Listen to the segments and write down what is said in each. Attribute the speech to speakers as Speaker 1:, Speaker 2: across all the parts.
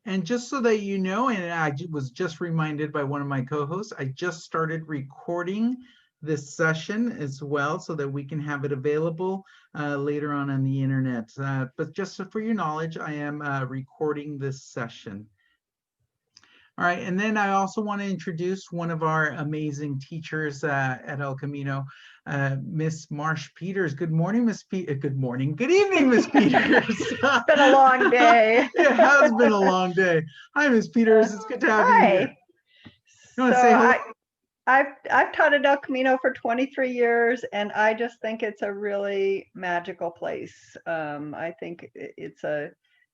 Speaker 1: And just so that you know, and was just reminded by one of my co-hosts, I just started recording this session as well so that we can have it available later on the internet. But just for your knowledge, I am recording this session. All right, and then I also want to introduce one of our amazing teachers at El Camino, Miss Marsh Peters. Good morning, Miss Peters. Good morning. Good evening, Miss Peters.
Speaker 2: It's been a long day.
Speaker 1: It has been a long day. Hi, Miss Peters. It's good to have you here.
Speaker 2: Hi.
Speaker 1: You want to
Speaker 2: So
Speaker 1: say hello?
Speaker 2: I've taught at El Camino for 23 years, and I just think it's a really magical place. I think it's a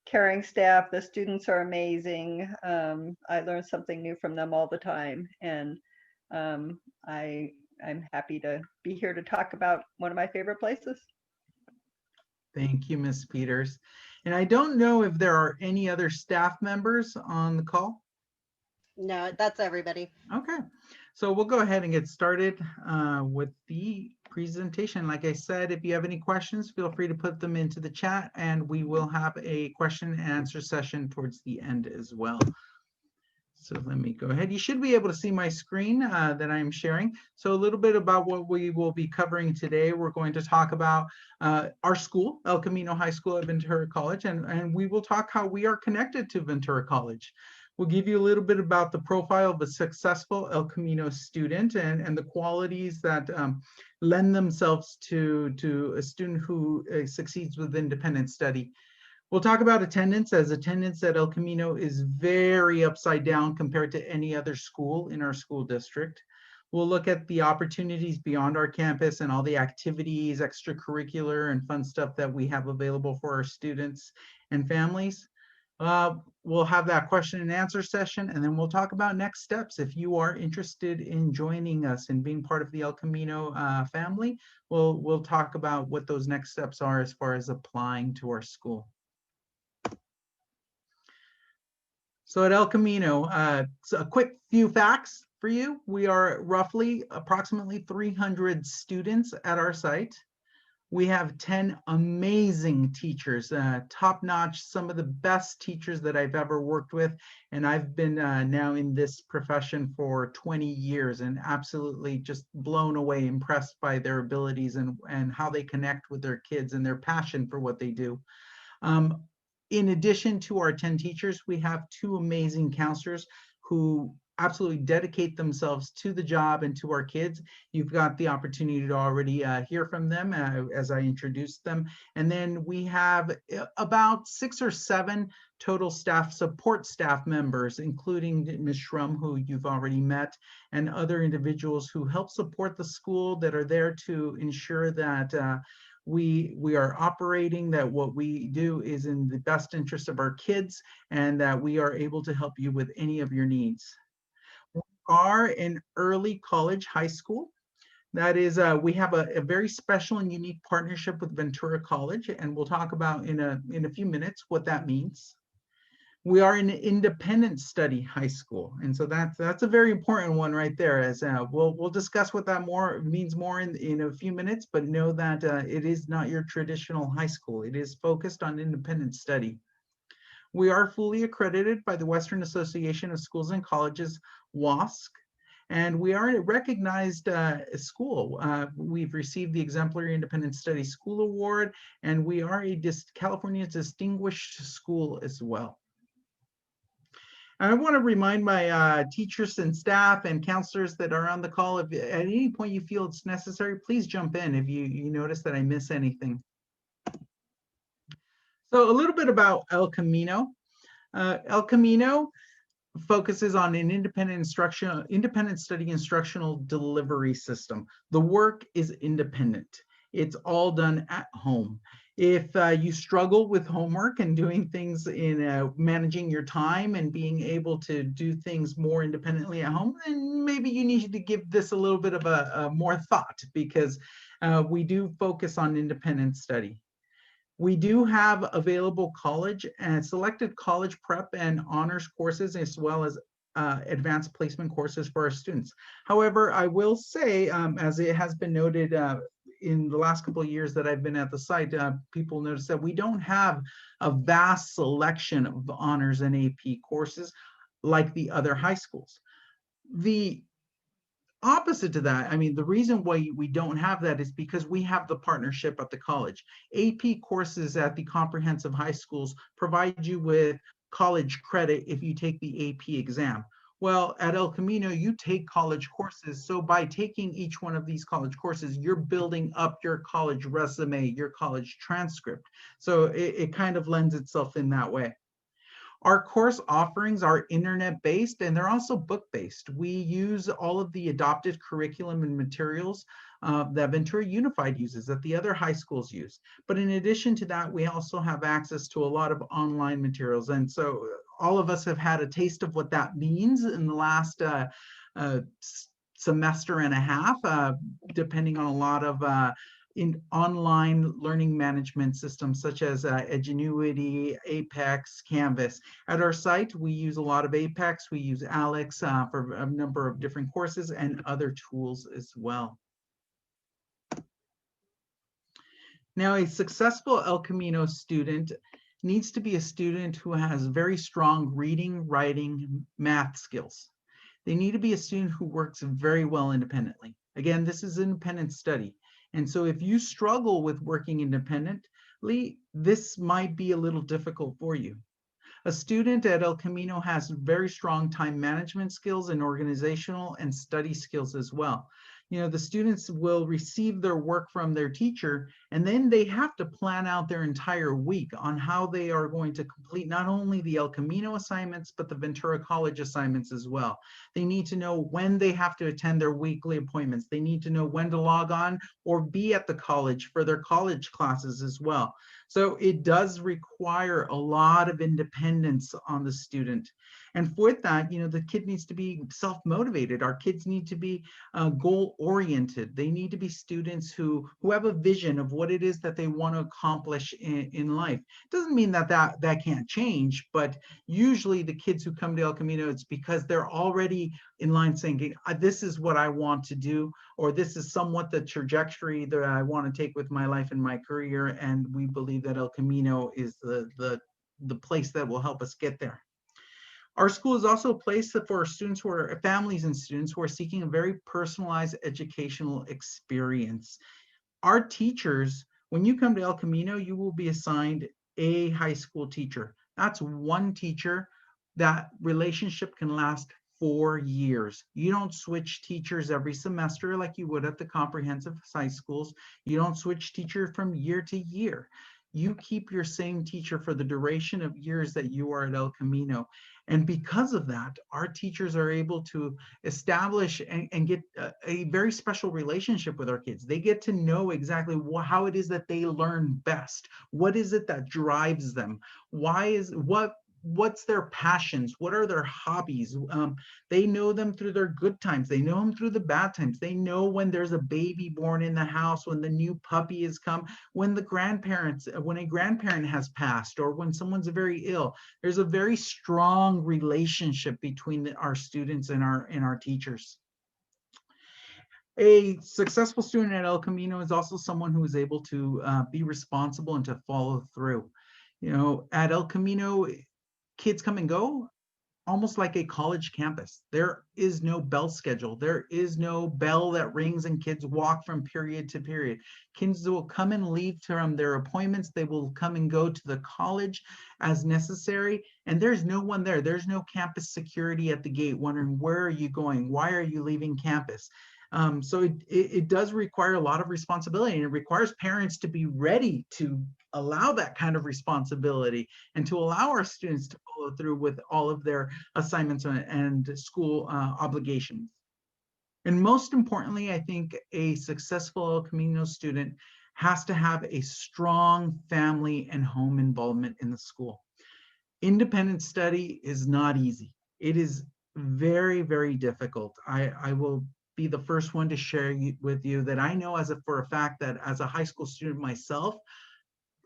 Speaker 2: caring staff. The students are amazing. I learn something new from them all the time, and I'm happy to be here to talk about one of my favorite places.
Speaker 1: Thank you, Miss Peters. And I don't know if there are any other staff members on the call.
Speaker 3: No, that's everybody.
Speaker 1: Okay, so we'll go ahead and get started with the presentation. Like I said, if you have any questions, feel free to put them into the chat, and we will have a question and answer session towards the end as well. So let me go ahead. You should be able to see my screen that I'm sharing. So a little bit about what we will be covering today. We're going to talk about our school, El Camino High School at Ventura College, and we will talk how we are connected to Ventura College. We'll give you a little bit about the profile of a successful El Camino student and the qualities that lend themselves to a student who succeeds with independent study. We'll talk about attendance, as attendance at El Camino is very upside down compared to any other school in our school district. We'll look at the opportunities beyond our campus and all the activities, extracurricular and fun stuff that we have available for our students and families. We'll have that question and answer session, and then we'll talk about next steps. If you are interested in joining us and being part of the El Camino family, we'll talk about what those next steps are as far as applying to our school. So at El Camino, so a quick few facts for you. We are approximately 300 students at our site. We have 10 amazing teachers, top-notch, some of the best teachers that I've ever worked with. And I've been now in this profession for 20 years and absolutely just blown away, impressed by their abilities and how they connect with their kids and their passion for what they do. In addition to our 10 teachers, we have 2 amazing counselors who absolutely dedicate themselves to the job and to our kids. You've got the opportunity to already hear from them as I introduced them. And then we have about 6 or 7 total support staff members, including Ms. Shrum, who you've already met, and other individuals who help support the school that are there to ensure that we are operating, that what we do is in the best interest of our kids, and that we are able to help you with any of your needs. We are an early college high school. That is, we have a very special and unique partnership with Ventura College, and we'll talk about in a few minutes what that means. We are an independent study high school, and so that's a very important one right there. As we'll discuss what that means more in a few minutes, but know that it is not your traditional high school. It is focused on independent study. We are fully accredited by the Western Association of Schools and Colleges, WASC, and we are a recognized school. We've received the Exemplary Independent Study School Award, and we are a California Distinguished School as well. I want to remind my teachers and staff and counselors that are on the call, if at any point you feel it's necessary, please jump in if you notice that I miss anything. So a little bit about El Camino. El Camino focuses on an independent study instructional delivery system. The work is independent. It's all done at home. If you struggle with homework and doing things in managing your time and being able to do things more independently at home, then maybe you need to give this a little bit of a more thought, because we do focus on independent study. We do have available college and selected college prep and honors courses, as well as advanced placement courses for our students. However, I will say, as it has been noted in the last couple of years that I've been at the site, people notice that we don't have a vast selection of honors and AP courses like the other high schools. The opposite to that, I mean, the reason why we don't have that is because we have the partnership at the college. AP courses at the comprehensive high schools provide you with college credit if you take the AP exam. Well, at El Camino, you take college courses. So by taking each one of these college courses, you're building up your college resume, your college transcript. So it kind of lends itself in that way. Our course offerings are internet-based and they're also book-based. We use all of the adopted curriculum and materials that Ventura Unified uses, that the other high schools use. But in addition to that, we also have access to a lot of online materials. And so all of us have had a taste of what that means in the last semester and a half, depending on a lot of in online learning management systems such as Edgenuity, Apex, Canvas. At our site, we use a lot of Apex, we use Alex for a number of different courses and other tools as well. Now, a successful El Camino student needs to be a student who has very strong reading, writing, math skills. They need to be a student who works very well independently. Again, this is an independent study. And so if you struggle with working independently, this might be a little difficult for you. A student at El Camino has very strong time management skills and organizational and study skills as well. You know, the students will receive their work from their teacher, and then they have to plan out their entire week on how they are going to complete not only the El Camino assignments, but the Ventura College assignments as well. They need to know when they have to attend their weekly appointments. They need to know when to log on or be at the college for their college classes as well. So it does require a lot of independence on the student. And with that, you know, the kid needs to be self-motivated. Our kids need to be goal-oriented. They need to be students who have a vision of what it is that they want to accomplish in life. It doesn't mean that can't change, but usually the kids who come to El Camino, it's because they're already in line saying, this is what I want to do, or this is somewhat the trajectory that I want to take with my life and my career. And we believe that El Camino is the place that will help us get there. Our school is also a place for students who are families and students who are seeking a very personalized educational experience. Our teachers, when you come to El Camino, you will be assigned a high school teacher. That's one teacher. That relationship can last 4 years. You don't switch teachers every semester like you would at the comprehensive high schools. You don't switch teacher from year to year. You keep your same teacher for the duration of years that you are at El Camino. And because of that, our teachers are able to establish and get a very special relationship with our kids. They get to know exactly how it is that they learn best. What is it that drives them? What's their passions? What are their hobbies? They know them through their good times. They know them through the bad times. They know when there's a baby born in the house, when the new puppy has come, when a grandparent has passed, or when someone's very ill. There's a very strong relationship between our students and our teachers. A successful student at El Camino is also someone who is able to be responsible and to follow through. You know, at El Camino, kids come and go almost like a college campus. There is no bell schedule. There is no bell that rings and kids walk from period to period. Kids will come and leave from their appointments. They will come and go to the college as necessary. And there's no one there. There's no campus security at the gate wondering, where are you going? Why are you leaving campus? So it does require a lot of responsibility, and it requires parents to be ready to allow that kind of responsibility and to allow our students to follow through with all of their assignments and school obligations. And most importantly, I think a successful El Camino student has to have a strong family and home involvement in the school. Independent study is not easy. It is very, very difficult. I will be the first one to share with you that I know for a fact that as a high school student myself,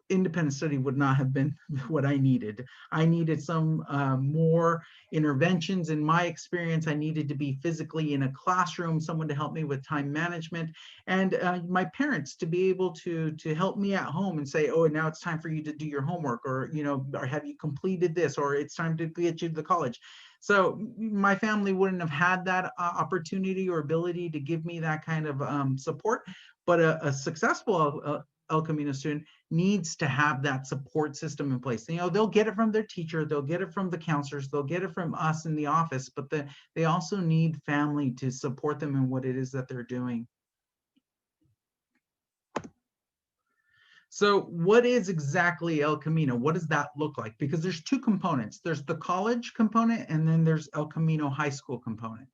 Speaker 1: independent study would not have been what I needed. I needed some more interventions. In my experience, I needed to be physically in a classroom, someone to help me with time management, and my parents to be able to help me at home and say, oh, now it's time for you to do your homework, or, you know, or have you completed this, or it's time to get you to the college. So my family wouldn't have had that opportunity or ability to give me that kind of support. But a successful El Camino student needs to have that support system in place. You know, they'll get it from their teacher, they'll get it from the counselors, they'll get it from us in the office, but they also need family to support them in what it is that they're doing. So what is exactly El Camino? What does that look like? Because there's two components. There's the college component, and then there's El Camino high school component.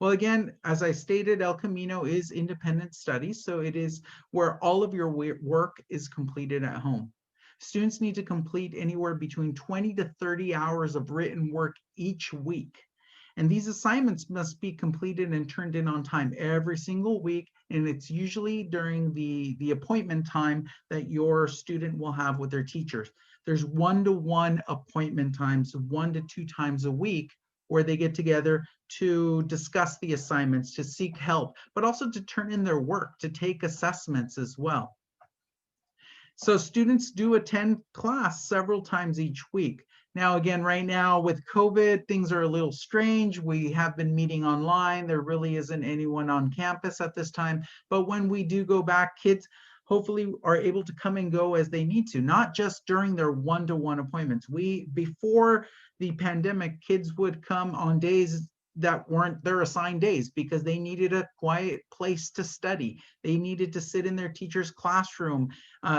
Speaker 1: Well, again, as I stated, El Camino is independent study, so it is where all of your work is completed at home. Students need to complete anywhere between 20 to 30 hours of written work each week. And these assignments must be completed and turned in on time every single week. And it's usually during the appointment time that your student will have with their teachers. There's one-to-one appointment times, 1 to 2 times a week, where they get together to discuss the assignments, to seek help, but also to turn in their work, to take assessments as well. So students do attend class several times each week. Now, again, right now with COVID, things are a little strange. We have been meeting online. There really isn't anyone on campus at this time. But when we do go back, kids hopefully are able to come and go as they need to, not just during their one-to-one appointments. Before the pandemic, kids would come on days that weren't their assigned days because they needed a quiet place to study. They needed to sit in their teacher's classroom.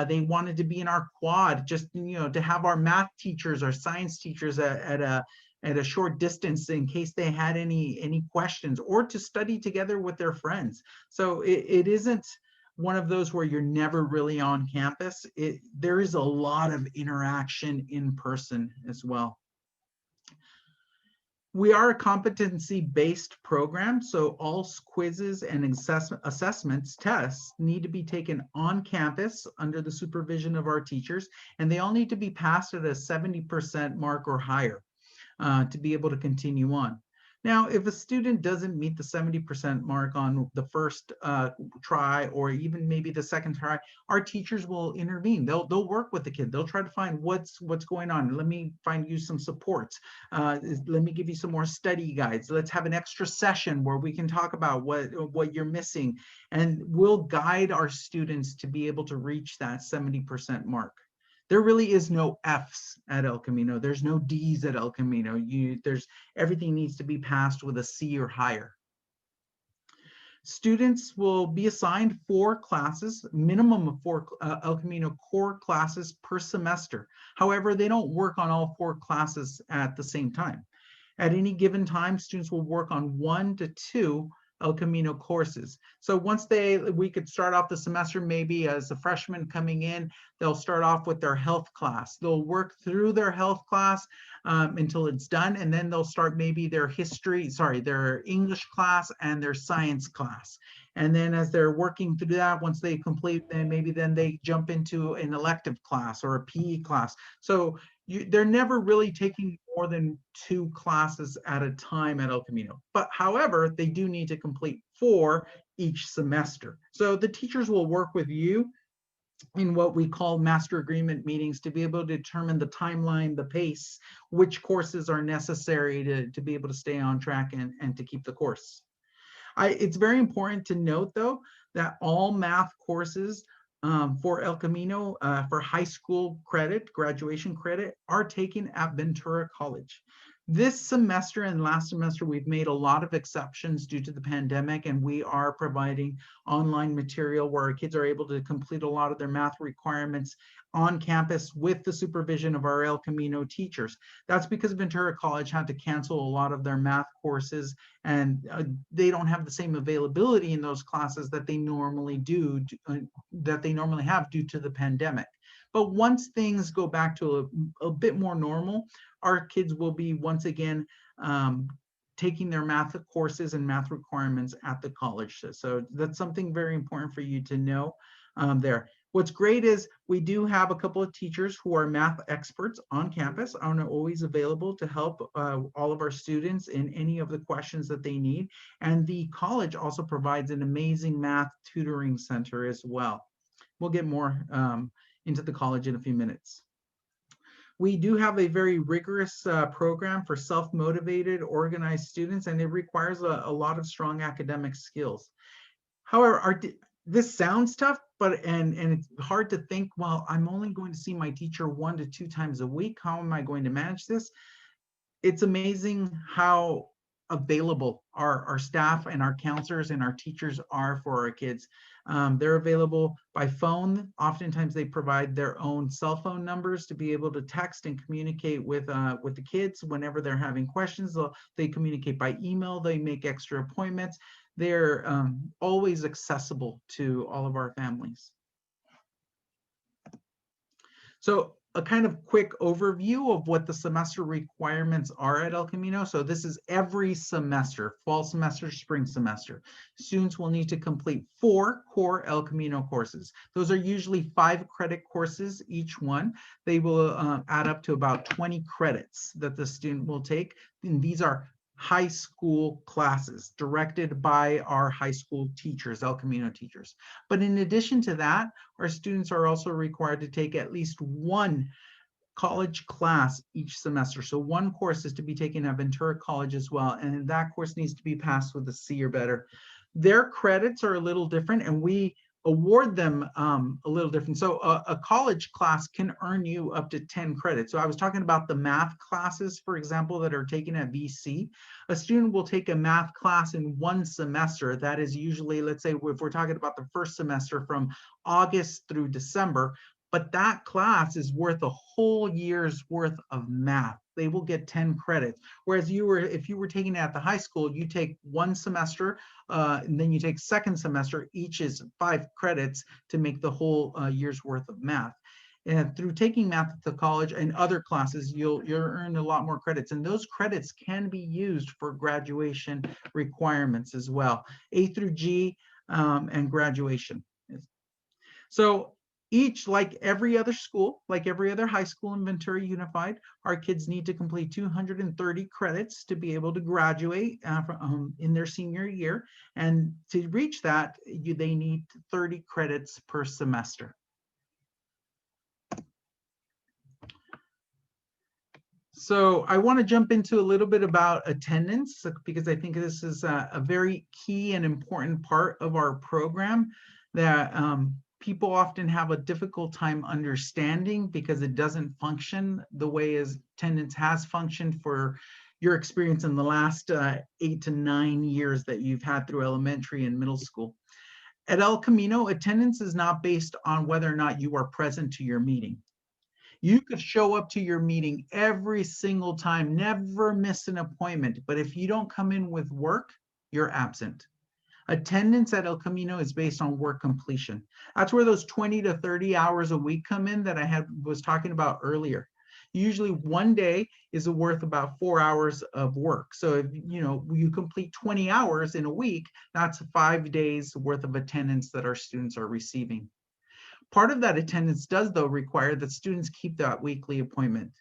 Speaker 1: They wanted to be in our quad, just, you know, to have our math teachers, our science teachers at a short distance in case they had any questions, or to study together with their friends. So it isn't one of those where you're never really on campus. There is a lot of interaction in person as well. We are a competency-based program, so all quizzes and assessments, tests need to be taken on campus under the supervision of our teachers, and they all need to be passed at a 70% mark or higher to be able to continue on. Now, if a student doesn't meet the 70% mark on the first try, or even maybe the second try, our teachers will intervene. They'll work with the kid. They'll try to find what's going on. Let me find you some supports. Let me give you some more study guides. Let's have an extra session where we can talk about what you're missing. And we'll guide our students to be able to reach that 70% mark. There really is no F's at El Camino. There's no D's at El Camino. Everything needs to be passed with a C or higher. Students will be assigned 4 classes, minimum of 4 El Camino core classes per semester. However, they don't work on all 4 classes at the same time. At any given time, students will work on 1 to 2 El Camino courses. So once we could start off the semester maybe as a freshman coming in, they'll start off with their health class. They'll work through their health class until it's done, and then they'll start maybe their their English class and their science class. And then as they're working through that, once they complete, then they jump into an elective class or a PE class. So they're never really taking more than 2 classes at a time at El Camino. But however, they do need to complete 4 each semester. So the teachers will work with you in what we call master agreement meetings to be able to determine the timeline, the pace, which courses are necessary to be able to stay on track and to keep the course. It's very important to note, though, that all math courses for El Camino for high school credit, graduation credit, are taken at Ventura College. This semester and last semester, we've made a lot of exceptions due to the pandemic, and we are providing online material where our kids are able to complete a lot of their math requirements on campus with the supervision of our El Camino teachers. That's because Ventura College had to cancel a lot of their math courses, and they don't have the same availability in those classes that they normally have due to the pandemic. But once things go back to a bit more normal, our kids will be once again taking their math courses and math requirements at the college. So that's something very important for you to know there. What's great is we do have a couple of teachers who are math experts on campus and are always available to help all of our students in any of the questions that they need. And the college also provides an amazing math tutoring center as well. We'll get more into the college in a few minutes. We do have a very rigorous program for self-motivated, organized students, and it requires a lot of strong academic skills. However, this sounds tough, but and it's hard to think, well, I'm only going to see my teacher 1 to 2 times a week. How am I going to manage this? It's amazing how available our staff and our counselors and our teachers are for our kids. They're available by phone. Oftentimes they provide their own cell phone numbers to be able to text and communicate with the kids whenever they're having questions. They communicate by email. They make extra appointments. They're always accessible to all of our families. So a kind of quick overview of what the semester requirements are at El Camino. So this is every semester, fall semester, spring semester. Students will need to complete 4 core El Camino courses. Those are usually 5-credit courses each one. They will add up to about 20 credits that the student will take. And these are high school classes directed by our high school teachers, El Camino teachers. But in addition to that, our students are also required to take at least 1 college class each semester. So 1 course is to be taken at Ventura College as well, and that course needs to be passed with a C or better. Their credits are a little different, and we award them a little different. So a college class can earn you up to 10 credits. So I was talking about the math classes, for example, that are taken at VC. A student will take a math class in 1 semester. That is usually, let's say, if we're talking about the first semester from August through December, but that class is worth a whole year's worth of math. They will get 10 credits. Whereas if you were taking it at the high school, you take 1 semester, and then you take 2nd semester, each is 5 credits to make the whole year's worth of math. And through taking math at the college and other classes, you'll earn a lot more credits. And those credits can be used for graduation requirements as well, A through G and graduation. So each, like every other school, like every other high school in Ventura Unified, our kids need to complete 230 credits to be able to graduate in their senior year. And to reach that, they need 30 credits per semester. So I want to jump into a little bit about attendance, because I think this is a very key and important part of our program that people often have a difficult time understanding because it doesn't function the way as attendance has functioned for your experience in the last 8 to 9 years that you've had through elementary and middle school. At El Camino, attendance is not based on whether or not you are present to your meeting. You could show up to your meeting every single time, never miss an appointment, but if you don't come in with work, you're absent. Attendance at El Camino is based on work completion. That's where those 20 to 30 hours a week come in that I was talking about earlier. Usually 1 day is worth about 4 hours of work. So if you complete 20 hours in a week, that's 5 days worth of attendance that our students are receiving. Part of that attendance does, though, require that students keep that weekly appointment.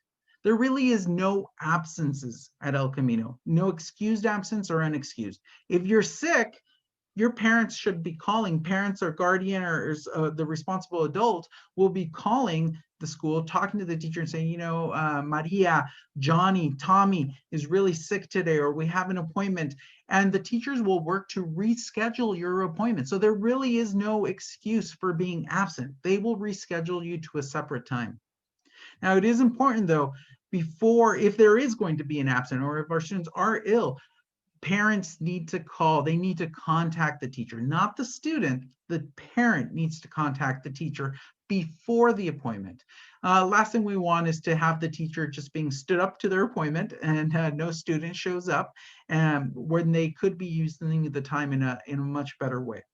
Speaker 1: There really is no absences at El Camino, no excused absence or unexcused. If you're sick, your parents should be calling. Parents or guardian or the responsible adult will be calling the school, talking to the teacher and saying, Maria, Johnny, Tommy is really sick today, or we have an appointment. And the teachers will work to reschedule your appointment. So there really is no excuse for being absent. They will reschedule you to a separate time. Now, it is important, though, if there is going to be an absent or if our students are ill, parents need to call. They need to contact the teacher, not the student. The parent needs to contact the teacher before the appointment. Last thing we want is to have the teacher just being stood up to their appointment and no student shows up, when they could be using the time in a much better way.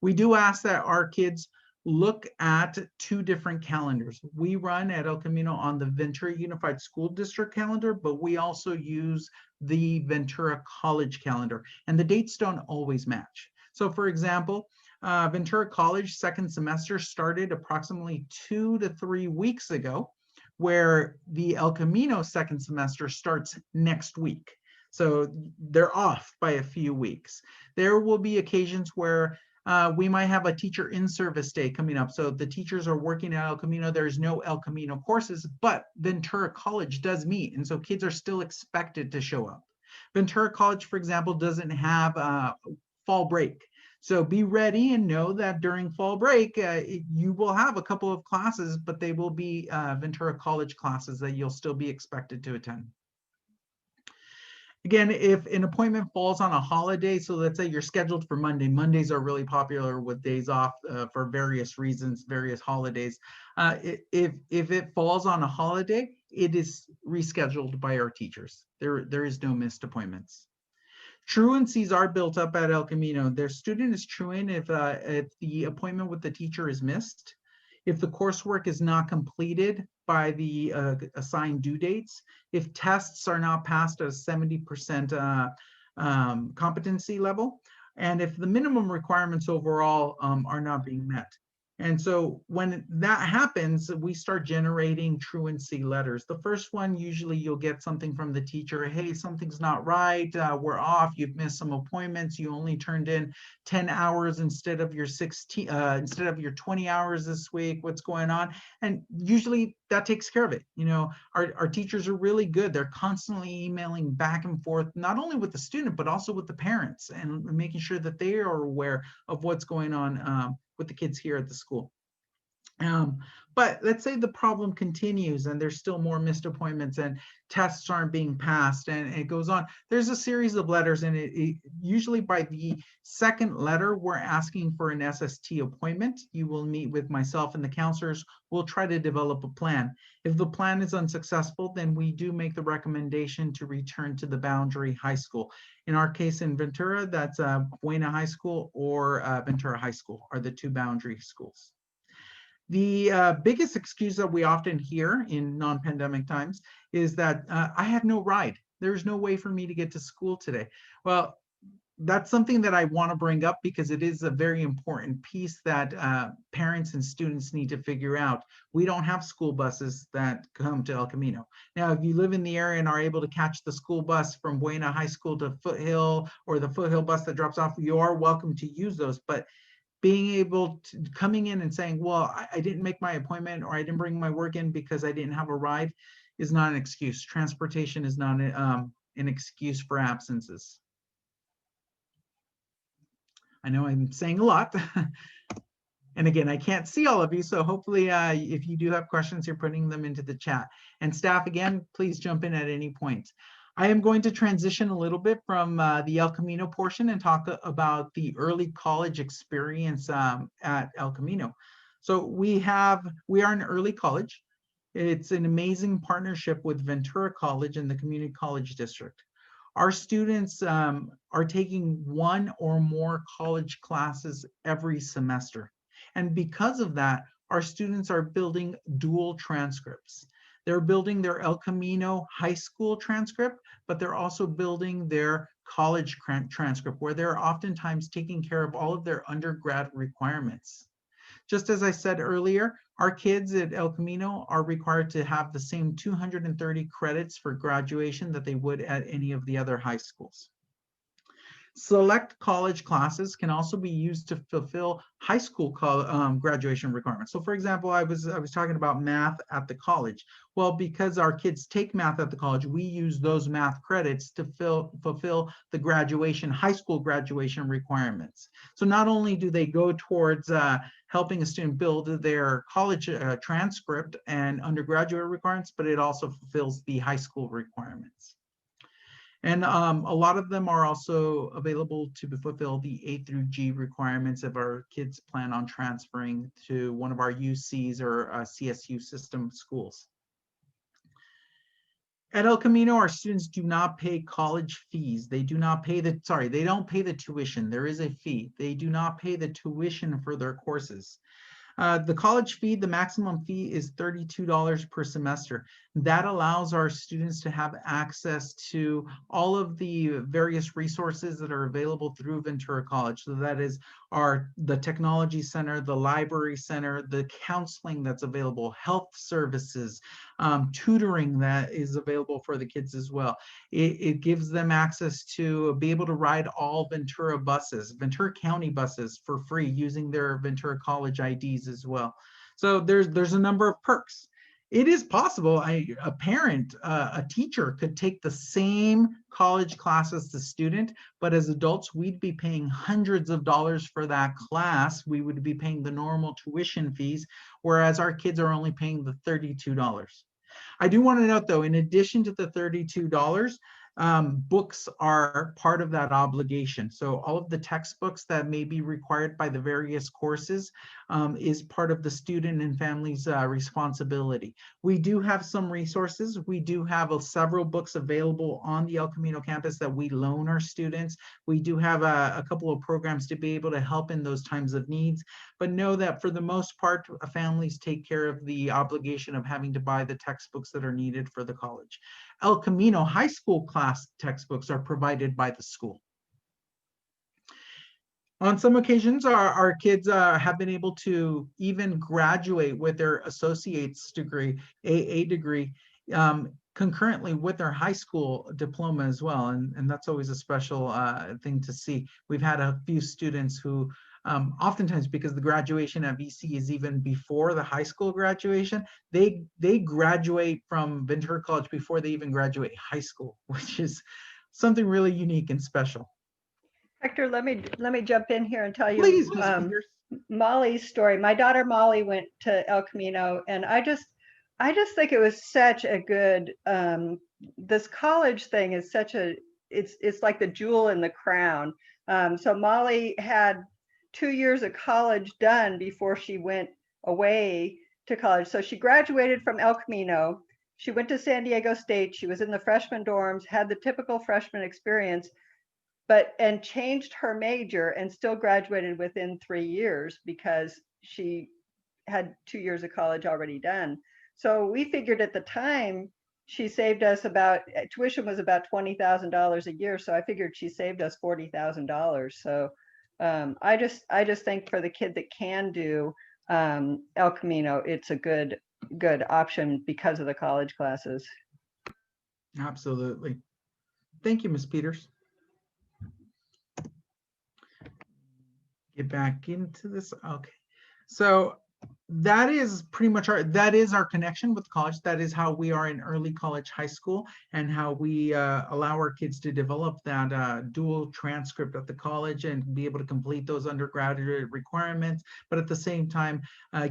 Speaker 1: We do ask that our kids look at 2 different calendars. We run at El Camino on the Ventura Unified School District calendar, but we also use the Ventura College calendar, and the dates don't always match. So for example, Ventura College second semester started approximately 2 to 3 weeks ago, where the El Camino second semester starts next week. So they're off by a few weeks. There will be occasions where we might have a teacher in-service day coming up. So the teachers are working at El Camino. There's no El Camino courses, but Ventura College does meet. And so kids are still expected to show up. Ventura College, for example, doesn't have fall break. So be ready and know that during fall break, you will have a couple of classes, but they will be Ventura College classes that you'll still be expected to attend. Again, if an appointment falls on a holiday, so let's say you're scheduled for Monday. Mondays are really popular with days off for various reasons, various holidays. If it falls on a holiday, it is rescheduled by our teachers. There is no missed appointments. Truancies are built up at El Camino. Their student is truant if the appointment with the teacher is missed, if the coursework is not completed by the assigned due dates, if tests are not passed at a 70% competency level, and if the minimum requirements overall are not being met. And so when that happens, we start generating truancy letters. The first one, usually you'll get something from the teacher. Hey, something's not right. We're off. You've missed some appointments. You only turned in 10 hours instead of your 20 hours this week. What's going on? And usually that takes care of it. You know, our teachers are really good. They're constantly emailing back and forth, not only with the student, but also with the parents, and making sure that they are aware of what's going on with the kids here at the school. But let's say the problem continues and there's still more missed appointments and tests aren't being passed, and it goes on. There's a series of letters, and it usually by the second letter, we're asking for an SST appointment. You will meet with myself and the counselors. We'll try to develop a plan. If the plan is unsuccessful, then we do make the recommendation to return to the boundary high school. In our case in Ventura, that's Buena High School or Ventura High School are the two boundary schools. The biggest excuse that we often hear in non-pandemic times is that I have no ride. There's no way for me to get to school today. Well, that's something that I want to bring up because it is a very important piece that parents and students need to figure out. We don't have school buses that come to El Camino. Now, if you live in the area and are able to catch the school bus from Buena High School to Foothill, or the Foothill bus that drops off, you are welcome to use those. But being able to coming in and saying, well, I didn't make my appointment, or I didn't bring my work in because I didn't have a ride, is not an excuse. Transportation is not an excuse for absences. I know I'm saying a lot. And again, I can't see all of you, so hopefully if you do have questions, you're putting them into the chat. And staff, again, please jump in at any point. I am going to transition a little bit from the El Camino portion and talk about the early college experience at El Camino. So we are an early college. It's an amazing partnership with Ventura College and the Community College District. Our students are taking one or more college classes every semester. And because of that, our students are building dual transcripts. They're building their El Camino high school transcript, but they're also building their college transcript, where they're oftentimes taking care of all of their undergrad requirements. Just as I said earlier, our kids at El Camino are required to have the same 230 credits for graduation that they would at any of the other high schools. Select college classes can also be used to fulfill high school graduation requirements. So for example, I was talking about math at the college. Well, because our kids take math at the college, we use those math credits to fulfill the high school graduation requirements. So not only do they go towards helping a student build their college transcript and undergraduate requirements, but it also fulfills the high school requirements. And a lot of them are also available to fulfill the A through G requirements if our kids plan on transferring to one of our UCs or CSU system schools. At El Camino, our students do not pay college fees. They don't pay the tuition. There is a fee. They do not pay the tuition for their courses. The college fee, the maximum fee is $32 per semester. That allows our students to have access to all of the various resources that are available through Ventura College. So that is the technology center, the library center, the counseling that's available, health services, tutoring that is available for the kids as well. It gives them access to be able to ride all Ventura buses, Ventura County buses for free using their Ventura College IDs as well. So there's a number of perks. It is possible a parent, a teacher could take the same college class as the student, but as adults, we'd be paying hundreds of dollars for that class. We would be paying the normal tuition fees, whereas our kids are only paying the $32. I do want to note though, in addition to the $32, books are part of that obligation. So all of the textbooks that may be required by the various courses is part of the student and family's responsibility. We do have some resources. We do have several books available on the El Camino campus that we loan our students. We do have a couple of programs to be able to help in those times of needs, but know that for the most part, families take care of the obligation of having to buy the textbooks that are needed for the college. El Camino high school class textbooks are provided by the school. On some occasions, our kids have been able to even graduate with their associate's degree, AA degree, concurrently with their high school diploma as well. And that's always a special thing to see. We've had a few students who oftentimes, because the graduation at VC is even before the high school graduation, they graduate from Ventura College before they even graduate high school, which is something really unique and special.
Speaker 2: Hector, let me jump in here and tell you
Speaker 1: Please, Ms. Peters.
Speaker 2: Molly's story. My daughter Molly went to El Camino, and I just think it was such a good. This college thing is such a. It's like the jewel in the crown. So Molly had 2 years of college done before she went away to college. So she graduated from El Camino. She went to San Diego State. She was in the freshman dorms, had the typical freshman experience, and changed her major and still graduated within 3 years because she had 2 years of college already done. So we figured at the time she saved us tuition was about $20,000 a year. So I figured she saved us $40,000. So I just think for the kid that can do El Camino, it's a good option because of the college classes.
Speaker 1: Absolutely. Thank you, Ms. Peters. Get back into this. Okay. So that is pretty much our connection with college. That is how we are in early college high school, and how we allow our kids to develop that dual transcript at the college and be able to complete those undergraduate requirements, but at the same time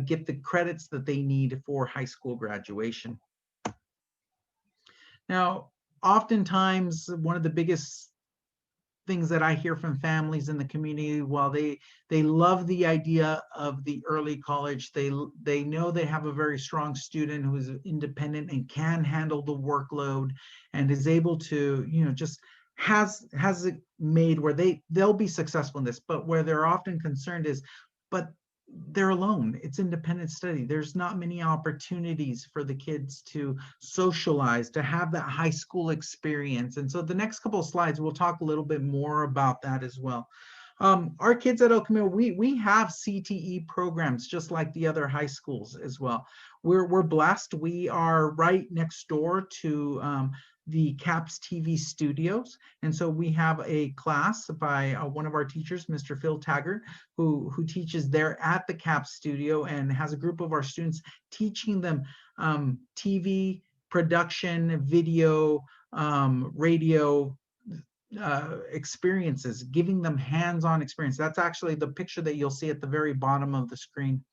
Speaker 1: get the credits that they need for high school graduation. Now, oftentimes one of the biggest things that I hear from families in the community, while they love the idea of the early college, they know they have a very strong student who is independent and can handle the workload and is able to, just has it made where they'll be successful in this. But where they're often concerned is, but they're alone. It's independent study. There's not many opportunities for the kids to socialize, to have that high school experience. And so the next couple of slides, we'll talk a little bit more about that as well. Our kids at El Camino, we have CTE programs just like the other high schools as well. We're blessed. We are right next door to the CAPS TV studios. And so we have a class by one of our teachers, Mr. Phil Taggart, who teaches there at the CAPS studio and has a group of our students teaching them TV production, video, radio experiences, giving them hands-on experience. That's actually the picture that you'll see at the very bottom of the screen.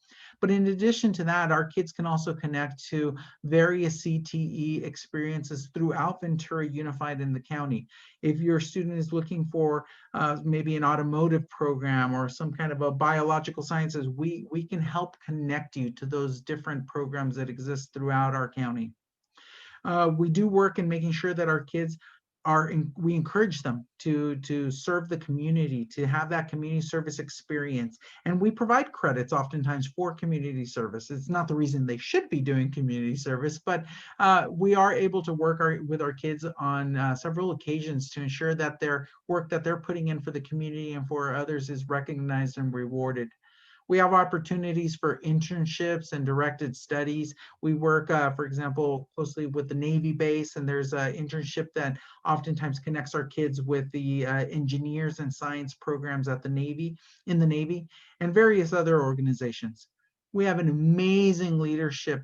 Speaker 1: But in addition to that, our kids can also connect to various CTE experiences throughout Ventura Unified in the county. If your student is looking for maybe an automotive program or some kind of a biological sciences, we can help connect you to those different programs that exist throughout our county. We do work in making sure that our kids we encourage them to serve the community, to have that community service experience. And we provide credits oftentimes for community service. It's not the reason they should be doing community service, but we are able to work with our kids on several occasions to ensure that their work that they're putting in for the community and for others is recognized and rewarded. We have opportunities for internships and directed studies. We work, for example, closely with the Navy base, and there's an internship that oftentimes connects our kids with the engineers and science programs at the Navy, and various other organizations. We have an amazing leadership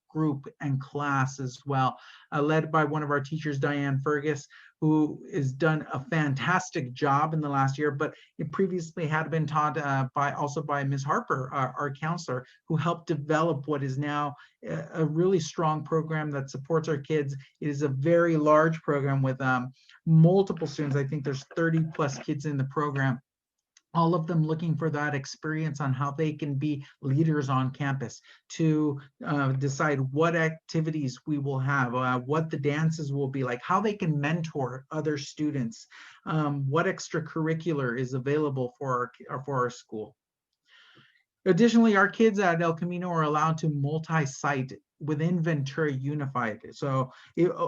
Speaker 1: group and class as well, led by one of our teachers, Diane Fergus, who has done a fantastic job in the last year, but it previously had been taught also by Ms. Harper, our counselor, who helped develop what is now a really strong program that supports our kids. It is a very large program with multiple students. I think there's 30 plus kids in the program, all of them looking for that experience on how they can be leaders on campus, to decide what activities we will have, what the dances will be like, how they can mentor other students, what extracurricular is available for our school. Additionally, our kids at El Camino are allowed to multi-site within Ventura Unified. So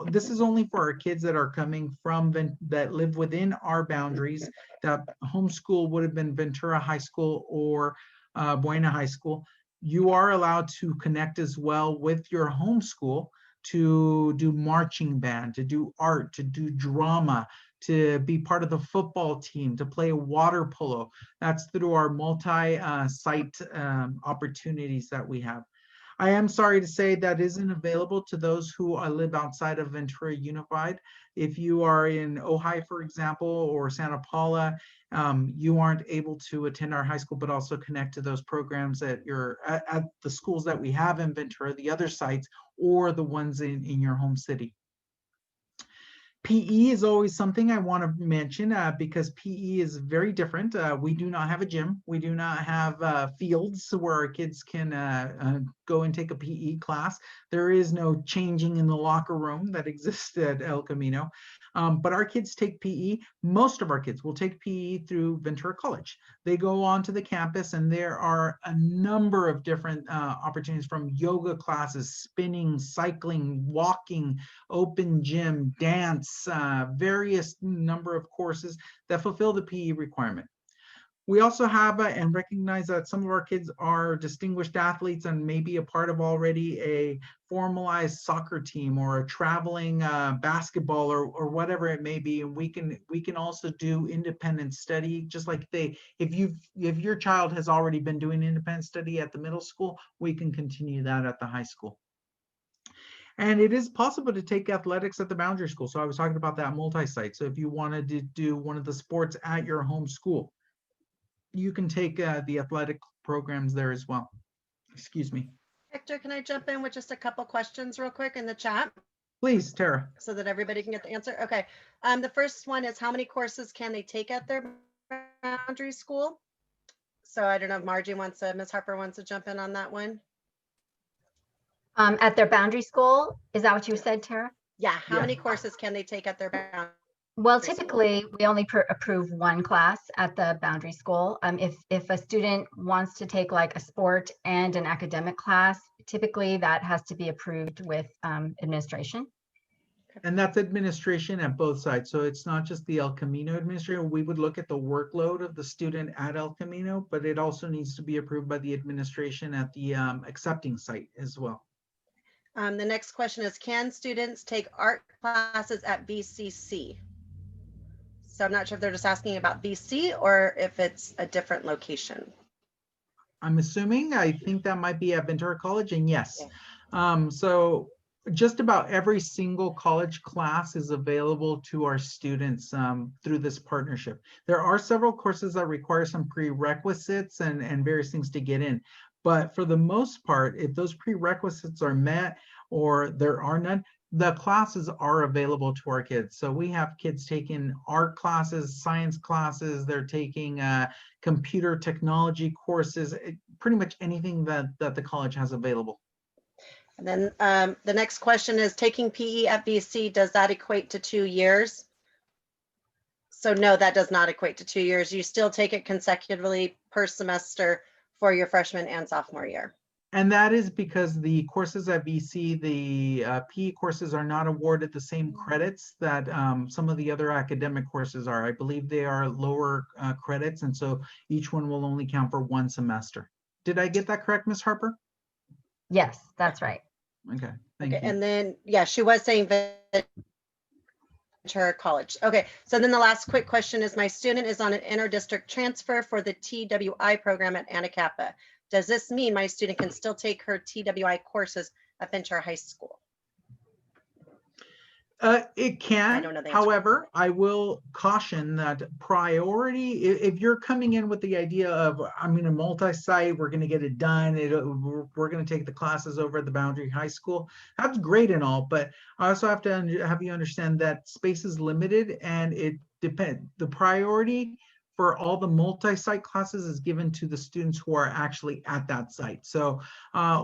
Speaker 1: this is only for our kids that are coming from, that live within our boundaries. That homeschool would have been Ventura High School or Buena High School. You are allowed to connect as well with your homeschool to do marching band, to do art, to do drama, to be part of the football team, to play water polo. That's through our multi-site opportunities that we have. I am sorry to say that isn't available to those who live outside of Ventura Unified. If you are in Ojai, for example, or Santa Paula, you aren't able to attend our high school, but also connect to those programs at the schools that we have in Ventura, the other sites, or the ones in your home city. PE is always something I want to mention because PE is very different. We do not have a gym. We do not have fields where our kids can go and take a PE class. There is no changing in the locker room that exists at El Camino. But our kids take PE. Most of our kids will take PE through Ventura College. They go onto the campus, and there are a number of different opportunities, from yoga classes, spinning, cycling, walking, open gym, dance, various number of courses that fulfill the PE requirement. We also have and recognize that some of our kids are distinguished athletes and may be a part of already a formalized soccer team or a traveling basketball or whatever it may be. And we can also do independent study, just like if your child has already been doing independent study at the middle school, we can continue that at the high school. And it is possible to take athletics at the boundary school. So I was talking about that multi-site. So if you wanted to do one of the sports at your home school, you can take the athletic programs there as well. Excuse me.
Speaker 3: Hector, can I jump in with just a couple questions real quick in the chat?
Speaker 1: Please, Tara.
Speaker 3: So that everybody can get the answer. Okay. The first one is, how many courses can they take at their boundary school? So I don't know if Margie Ms. Harper wants to jump in on that one.
Speaker 4: At their boundary school, is that what you said, Tara?
Speaker 3: Yeah. How many courses can they take at their boundary?
Speaker 4: Well, typically we only approve one class at the boundary school. If a student wants to take like a sport and an academic class, typically that has to be approved with administration.
Speaker 1: And that's administration at both sides. So it's not just the El Camino administration. We would look at the workload of the student at El Camino, but it also needs to be approved by the administration at the accepting site as well.
Speaker 3: The next question is, can students take art classes at VCC? So I'm not sure if they're just asking about VC or if it's a different location.
Speaker 1: I'm assuming, I think that might be at Ventura College, and yes. Yeah. So just about every single college class is available to our students through this partnership. There are several courses that require some prerequisites and various things to get in. But for the most part, if those prerequisites are met or there are none, the classes are available to our kids. So we have kids taking art classes, science classes, they're taking computer technology courses, pretty much anything that the college has available.
Speaker 3: And then the next question is, taking PE at BC, does that equate to 2 years? So no, that does not equate to 2 years. You still take it consecutively per semester for your freshman and sophomore year.
Speaker 1: And that is because the courses at BC, the PE courses are not awarded the same credits that some of the other academic courses are. I believe they are lower credits, and so each one will only count for 1 semester. Did I get that correct, Ms. Harper?
Speaker 4: Yes, that's right.
Speaker 1: Okay, thank
Speaker 3: Okay,
Speaker 1: you.
Speaker 3: and then, yeah, she was saying Ventura College. Okay, so then the last quick question is, my student is on an inter-district transfer for the TWI program at Anacapa. Does this mean my student can still take her TWI courses at Ventura High School?
Speaker 1: It can.
Speaker 3: I don't know the answer.
Speaker 1: However, I will caution that priority, if you're coming in with the idea of, I'm going to multi-site, we're going to get it done, we're going to take the classes over at the Boundary High School, that's great and all, but I also have to have you understand that space is limited, and it depends. The priority for all the multi-site classes is given to the students who are actually at that site. So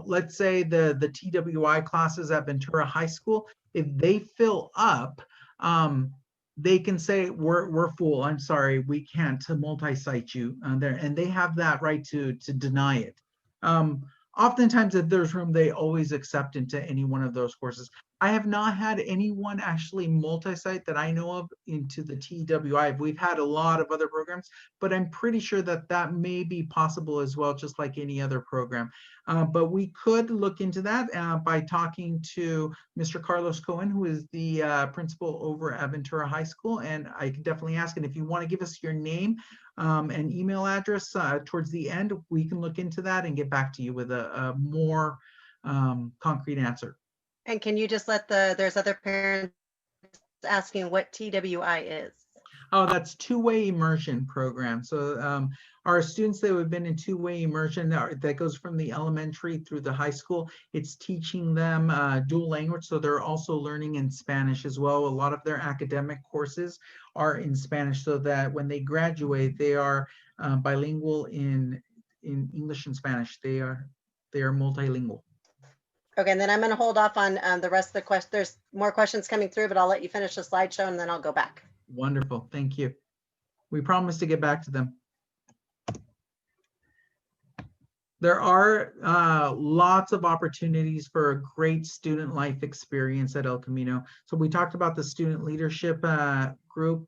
Speaker 1: let's say the TWI classes at Ventura High School, if they fill up, they can say, we're full, I'm sorry, we can't multi-site you there, and they have that right to deny it. Oftentimes, if there's room, they always accept into any one of those courses. I have not had anyone actually multi-site that I know of into the TWI. We've had a lot of other programs, but I'm pretty sure that that may be possible as well, just like any other program. But we could look into that by talking to Mr. Carlos Cohen, who is the principal over at Ventura High School. And I can definitely ask, and if you want to give us your name and email address towards the end, we can look into that and get back to you with a more concrete answer.
Speaker 3: And can you just let there's other parents asking what TWI is?
Speaker 1: Oh, that's two-way immersion program. So our students that have been in two-way immersion, that goes from the elementary through the high school, it's teaching them dual language. So they're also learning in Spanish as well. A lot of their academic courses are in Spanish, so that when they graduate, they are bilingual in English and Spanish. They are multilingual.
Speaker 3: Okay, and then I'm going to hold off on the rest of the questions. There's more questions coming through, but I'll let you finish the slideshow and then I'll go back.
Speaker 1: Wonderful, thank you. We promise to get back to them. There are lots of opportunities for a great student life experience at El Camino. So we talked about the student leadership group.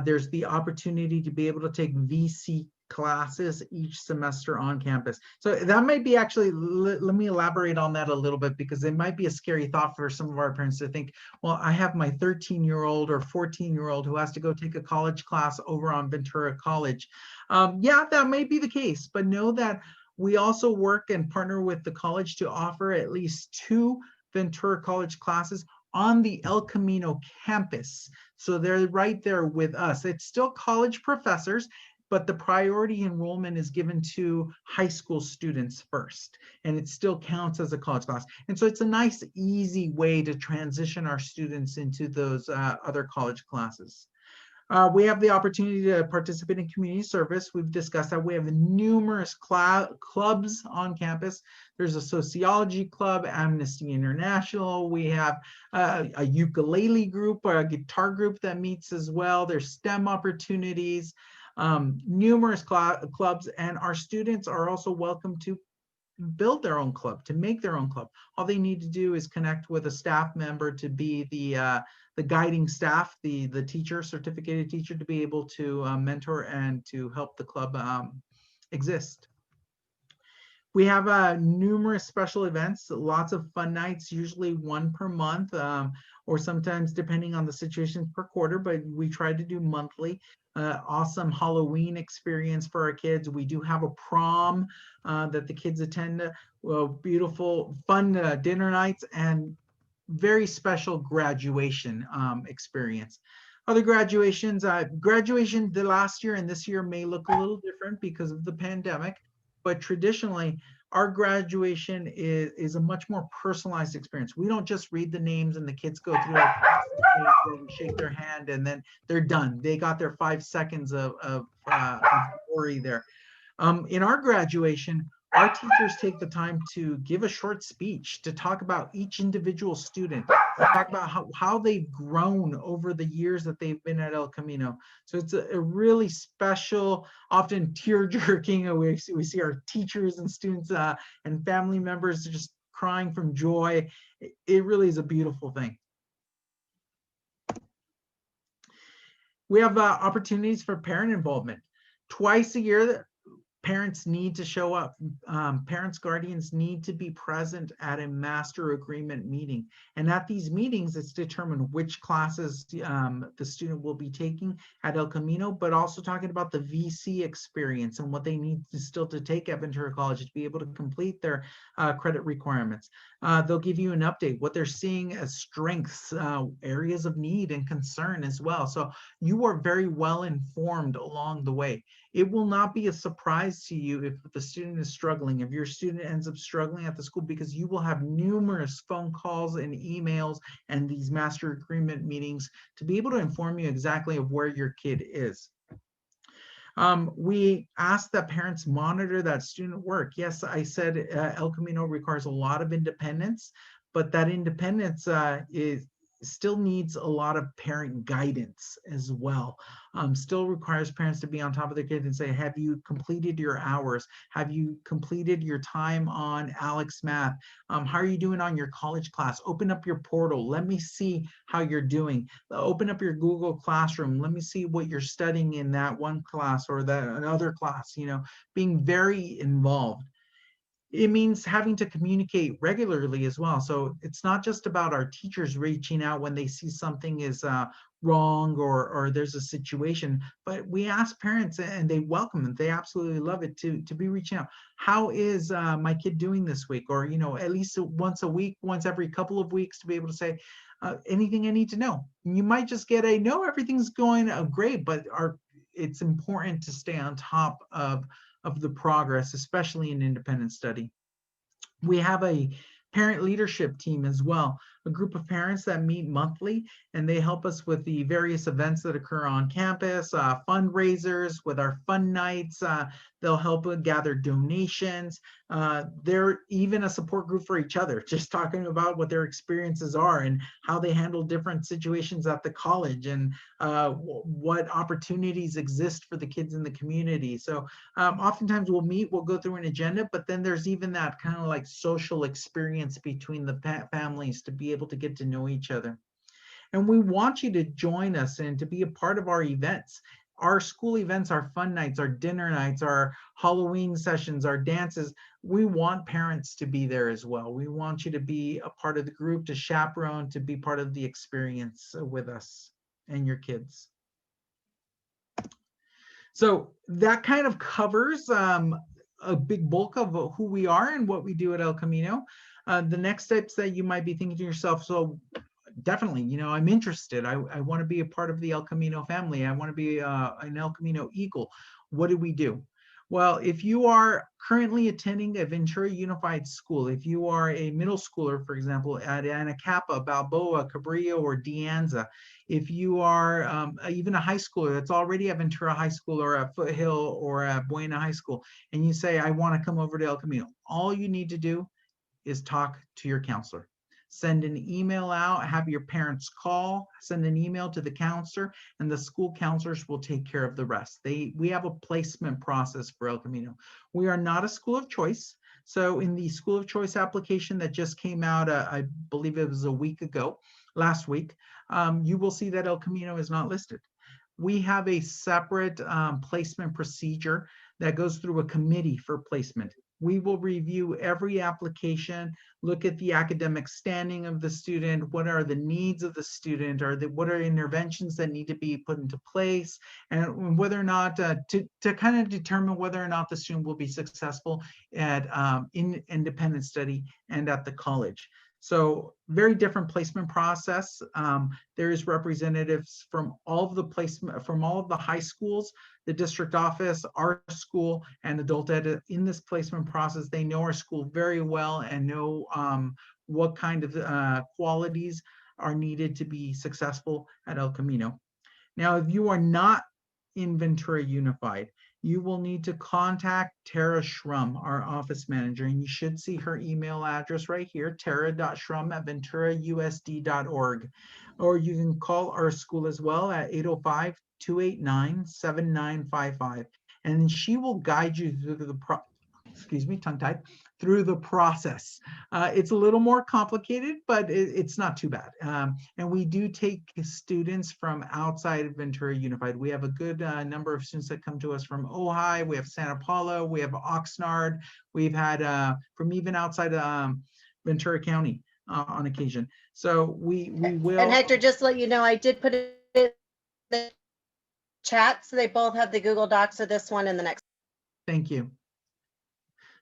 Speaker 1: There's the opportunity to be able to take VC classes each semester on campus. So that might be actually, let me elaborate on that a little bit, because it might be a scary thought for some of our parents to think, well, I have my 13-year-old or 14-year-old who has to go take a college class over on Ventura College. Yeah, that may be the case, but know that we also work and partner with the college to offer at least 2 Ventura College classes on the El Camino campus. So they're right there with us. It's still college professors, but the priority enrollment is given to high school students first, and it still counts as a college class. And so it's a nice, easy way to transition our students into those other college classes. We have the opportunity to participate in community service. We've discussed that. We have numerous clubs on campus. There's a sociology club, Amnesty International. We have a ukulele group or a guitar group that meets as well. There's STEM opportunities. Numerous clubs, and our students are also welcome to build their own club, to make their own club. All they need to do is connect with a staff member to be the guiding staff, the teacher, certificated teacher, to be able to mentor and to help the club exist. We have numerous special events, lots of fun nights, usually 1 per month, or sometimes depending on the situation per quarter, but we try to do monthly. Awesome Halloween experience for our kids. We do have a prom that the kids attend, beautiful, fun dinner nights, and very special graduation experience. Other graduations, graduation the last year and this year may look a little different because of the pandemic, but traditionally our graduation is a much more personalized experience. We don't just read the names and the kids go through and shake their hand and then they're done. They got their 5 seconds of glory there. In our graduation, our teachers take the time to give a short speech to talk about each individual student, to talk about how they've grown over the years that they've been at El Camino. So it's a really special, often tear-jerking. We see our teachers and students and family members just crying from joy. It really is a beautiful thing. We have opportunities for parent involvement. Twice a year, parents need to show up. Parents, guardians need to be present at a master agreement meeting. And at these meetings, it's determined which classes the student will be taking at El Camino, but also talking about the VC experience and what they need to still to take at Ventura College to be able to complete their credit requirements. They'll give you an update, what they're seeing as strengths, areas of need and concern as well. So you are very well informed along the way. It will not be a surprise to you if the student is struggling, if your student ends up struggling at the school, because you will have numerous phone calls and emails and these master agreement meetings to be able to inform you exactly of where your kid is. We ask that parents monitor that student work. Yes, I said El Camino requires a lot of independence, but that independence still needs a lot of parent guidance as well. Still requires parents to be on top of their kids and say, have you completed your hours? Have you completed your time on Alex Math? How are you doing on your college class? Open up your portal. Let me see how you're doing. Open up your Google Classroom. Let me see what you're studying in that one class or that another class, being very involved. It means having to communicate regularly as well. So it's not just about our teachers reaching out when they see something is wrong or there's a situation, but we ask parents and they welcome it. They absolutely love it to be reaching out. How is my kid doing this week? Or, at least once a week, once every couple of weeks to be able to say, anything I need to know. You might just get a, no, everything's going great, but it's important to stay on top of the progress, especially in independent study. We have a parent leadership team as well, a group of parents that meet monthly, and they help us with the various events that occur on campus, fundraisers, with our fun nights. They'll help gather donations. They're even a support group for each other, just talking about what their experiences are and how they handle different situations at the college and what opportunities exist for the kids in the community. So oftentimes we'll meet, we'll go through an agenda, but then there's even that kind of like social experience between the families to be able to get to know each other. And we want you to join us and to be a part of our events. Our school events, our fun nights, our dinner nights, our Halloween sessions, our dances. We want parents to be there as well. We want you to be a part of the group, to chaperone, to be part of the experience with us and your kids. So that kind of covers a big bulk of who we are and what we do at El Camino. The next steps that you might be thinking to yourself, so definitely, I'm interested. I want to be a part of the El Camino family. I want to be an El Camino Eagle. What do we do? Well, if you are currently attending a Ventura Unified School, if you are a middle schooler, for example, at Anacapa, Balboa, Cabrillo, or De Anza, if you are even a high schooler that's already at Ventura High School or at Foothill or at Buena High School, and you say, I want to come over to El Camino, all you need to do is talk to your counselor. Send an email out, have your parents call, send an email to the counselor, and the school counselors will take care of the rest. We have a placement process for El Camino. We are not a school of choice. So in the school of choice application that just came out, I believe it was a week ago, last week, you will see that El Camino is not listed. We have a separate placement procedure that goes through a committee for placement. We will review every application, look at the academic standing of the student, what are the needs of the student, what are interventions that need to be put into place, and whether or not to kind of determine whether or not the student will be successful at in independent study and at the college. So very different placement process. There is representatives from all of the high schools, the district office, our school, and adult ed in this placement process. They know our school very well and know what kind of qualities are needed to be successful at El Camino. Now, if you are not in Ventura Unified you will need to contact Tara Shrum, our office manager, and you should see her email address right here, tara.shrum@venturausd.org. Or you can call our school as well at 805-289-7955. And she will guide you through the tongue-tied, through the process. It's a little more complicated, but it's not too bad. And we do take students from outside of Ventura Unified. We have a good number of students that come to us from Ojai, we have Santa Paula, we have Oxnard, we've had from even outside Ventura County on occasion. So we will.
Speaker 3: And Hector, just to let you know, I did put it in the chat, so they both have the Google Docs of this one and the next.
Speaker 1: Thank you.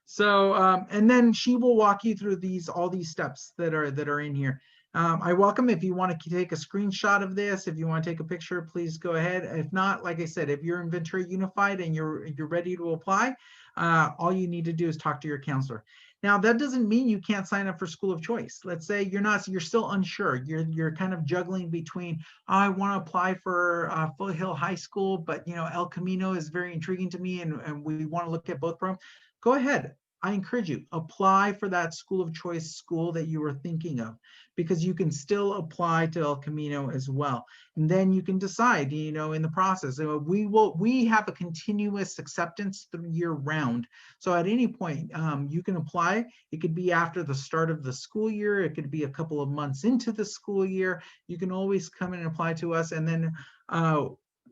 Speaker 1: So, and then she will walk you through all these steps that are in here. I welcome if you want to take a screenshot of this, if you want to take a picture, please go ahead. If not, like I said, if you're in Ventura Unified and you're ready to apply, all you need to do is talk to your counselor. Now, that doesn't mean you can't sign up for school of choice. Let's say you're still unsure. You're kind of juggling between, I want to apply for Foothill High School, but El Camino is very intriguing to me, and we want to look at both programs. Go ahead. I encourage you, apply for that school of choice school that you were thinking of, because you can still apply to El Camino as well. And then you can decide, in the process. We have a continuous acceptance year round. So at any point, you can apply. It could be after the start of the school year. It could be a couple of months into the school year. You can always come in and apply to us. And then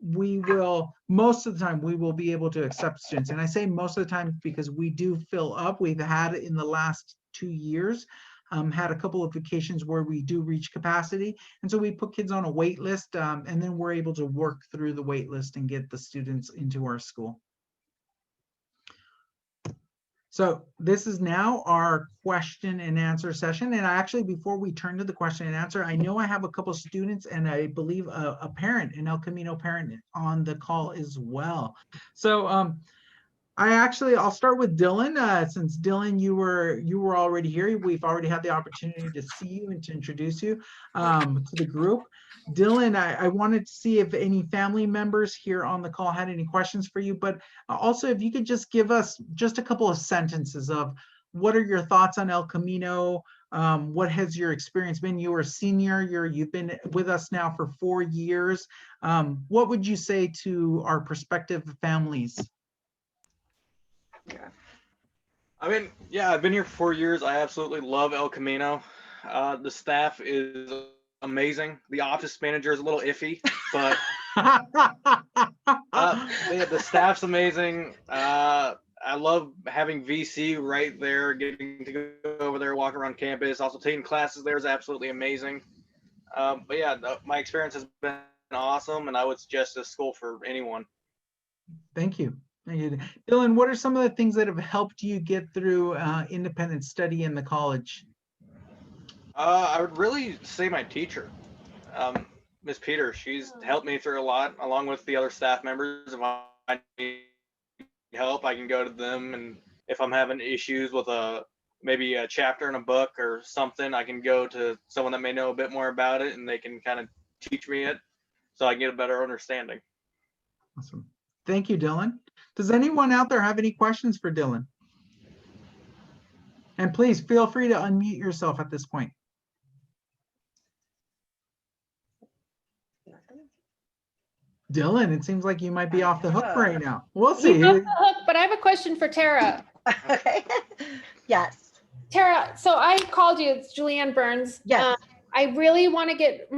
Speaker 1: we will, most of the time, we will be able to accept students. And I say most of the time because we do fill up. We've had in the last 2 years, had a couple of vacations where we do reach capacity. And so we put kids on a wait list, and then we're able to work through the wait list and get the students into our school. So this is now our question and answer session. And actually, before we turn to the question and answer, I know I have a couple of students and I believe a parent, an El Camino parent on the call as well. So I'll start with Dylan. Since Dylan, you were already here. We've already had the opportunity to see you and to introduce you to the group. Dylan, I wanted to see if any family members here on the call had any questions for you, but also if you could just give us just a couple of sentences of what are your thoughts on El Camino? What has your experience been? You are a senior, you've been with us now for 4 years. What would you say to our prospective families?
Speaker 5: I mean, yeah, I've been here for 4 years. I absolutely love El Camino. The staff is amazing. The office manager is a little iffy, but the staff's amazing. I love having VC right there, getting to go over there, walk around campus. Also taking classes there is absolutely amazing. But yeah, my experience has been awesome, and I would suggest this school for anyone.
Speaker 1: Thank you. Dylan, what are some of the things that have helped you get through independent study in the college?
Speaker 5: I would really say my teacher, Miss Peter. She's helped me through a lot, along with the other staff members. If I need help, I can go to them, and if I'm having issues with maybe a chapter in a book or something, I can go to someone that may know a bit more about it, and they can kind of teach me it so I can get a better understanding.
Speaker 1: Awesome. Thank you, Dylan. Does anyone out there have any questions for Dylan? And please feel free to unmute yourself at this point. Dylan, it seems like you might be off the hook right now. We'll see.
Speaker 6: He's off the hook, but I have a question for Tara.
Speaker 3: Okay. Yes.
Speaker 6: Tara, so I called you. It's Julianne Burns.
Speaker 3: Yes.
Speaker 6: I really want to get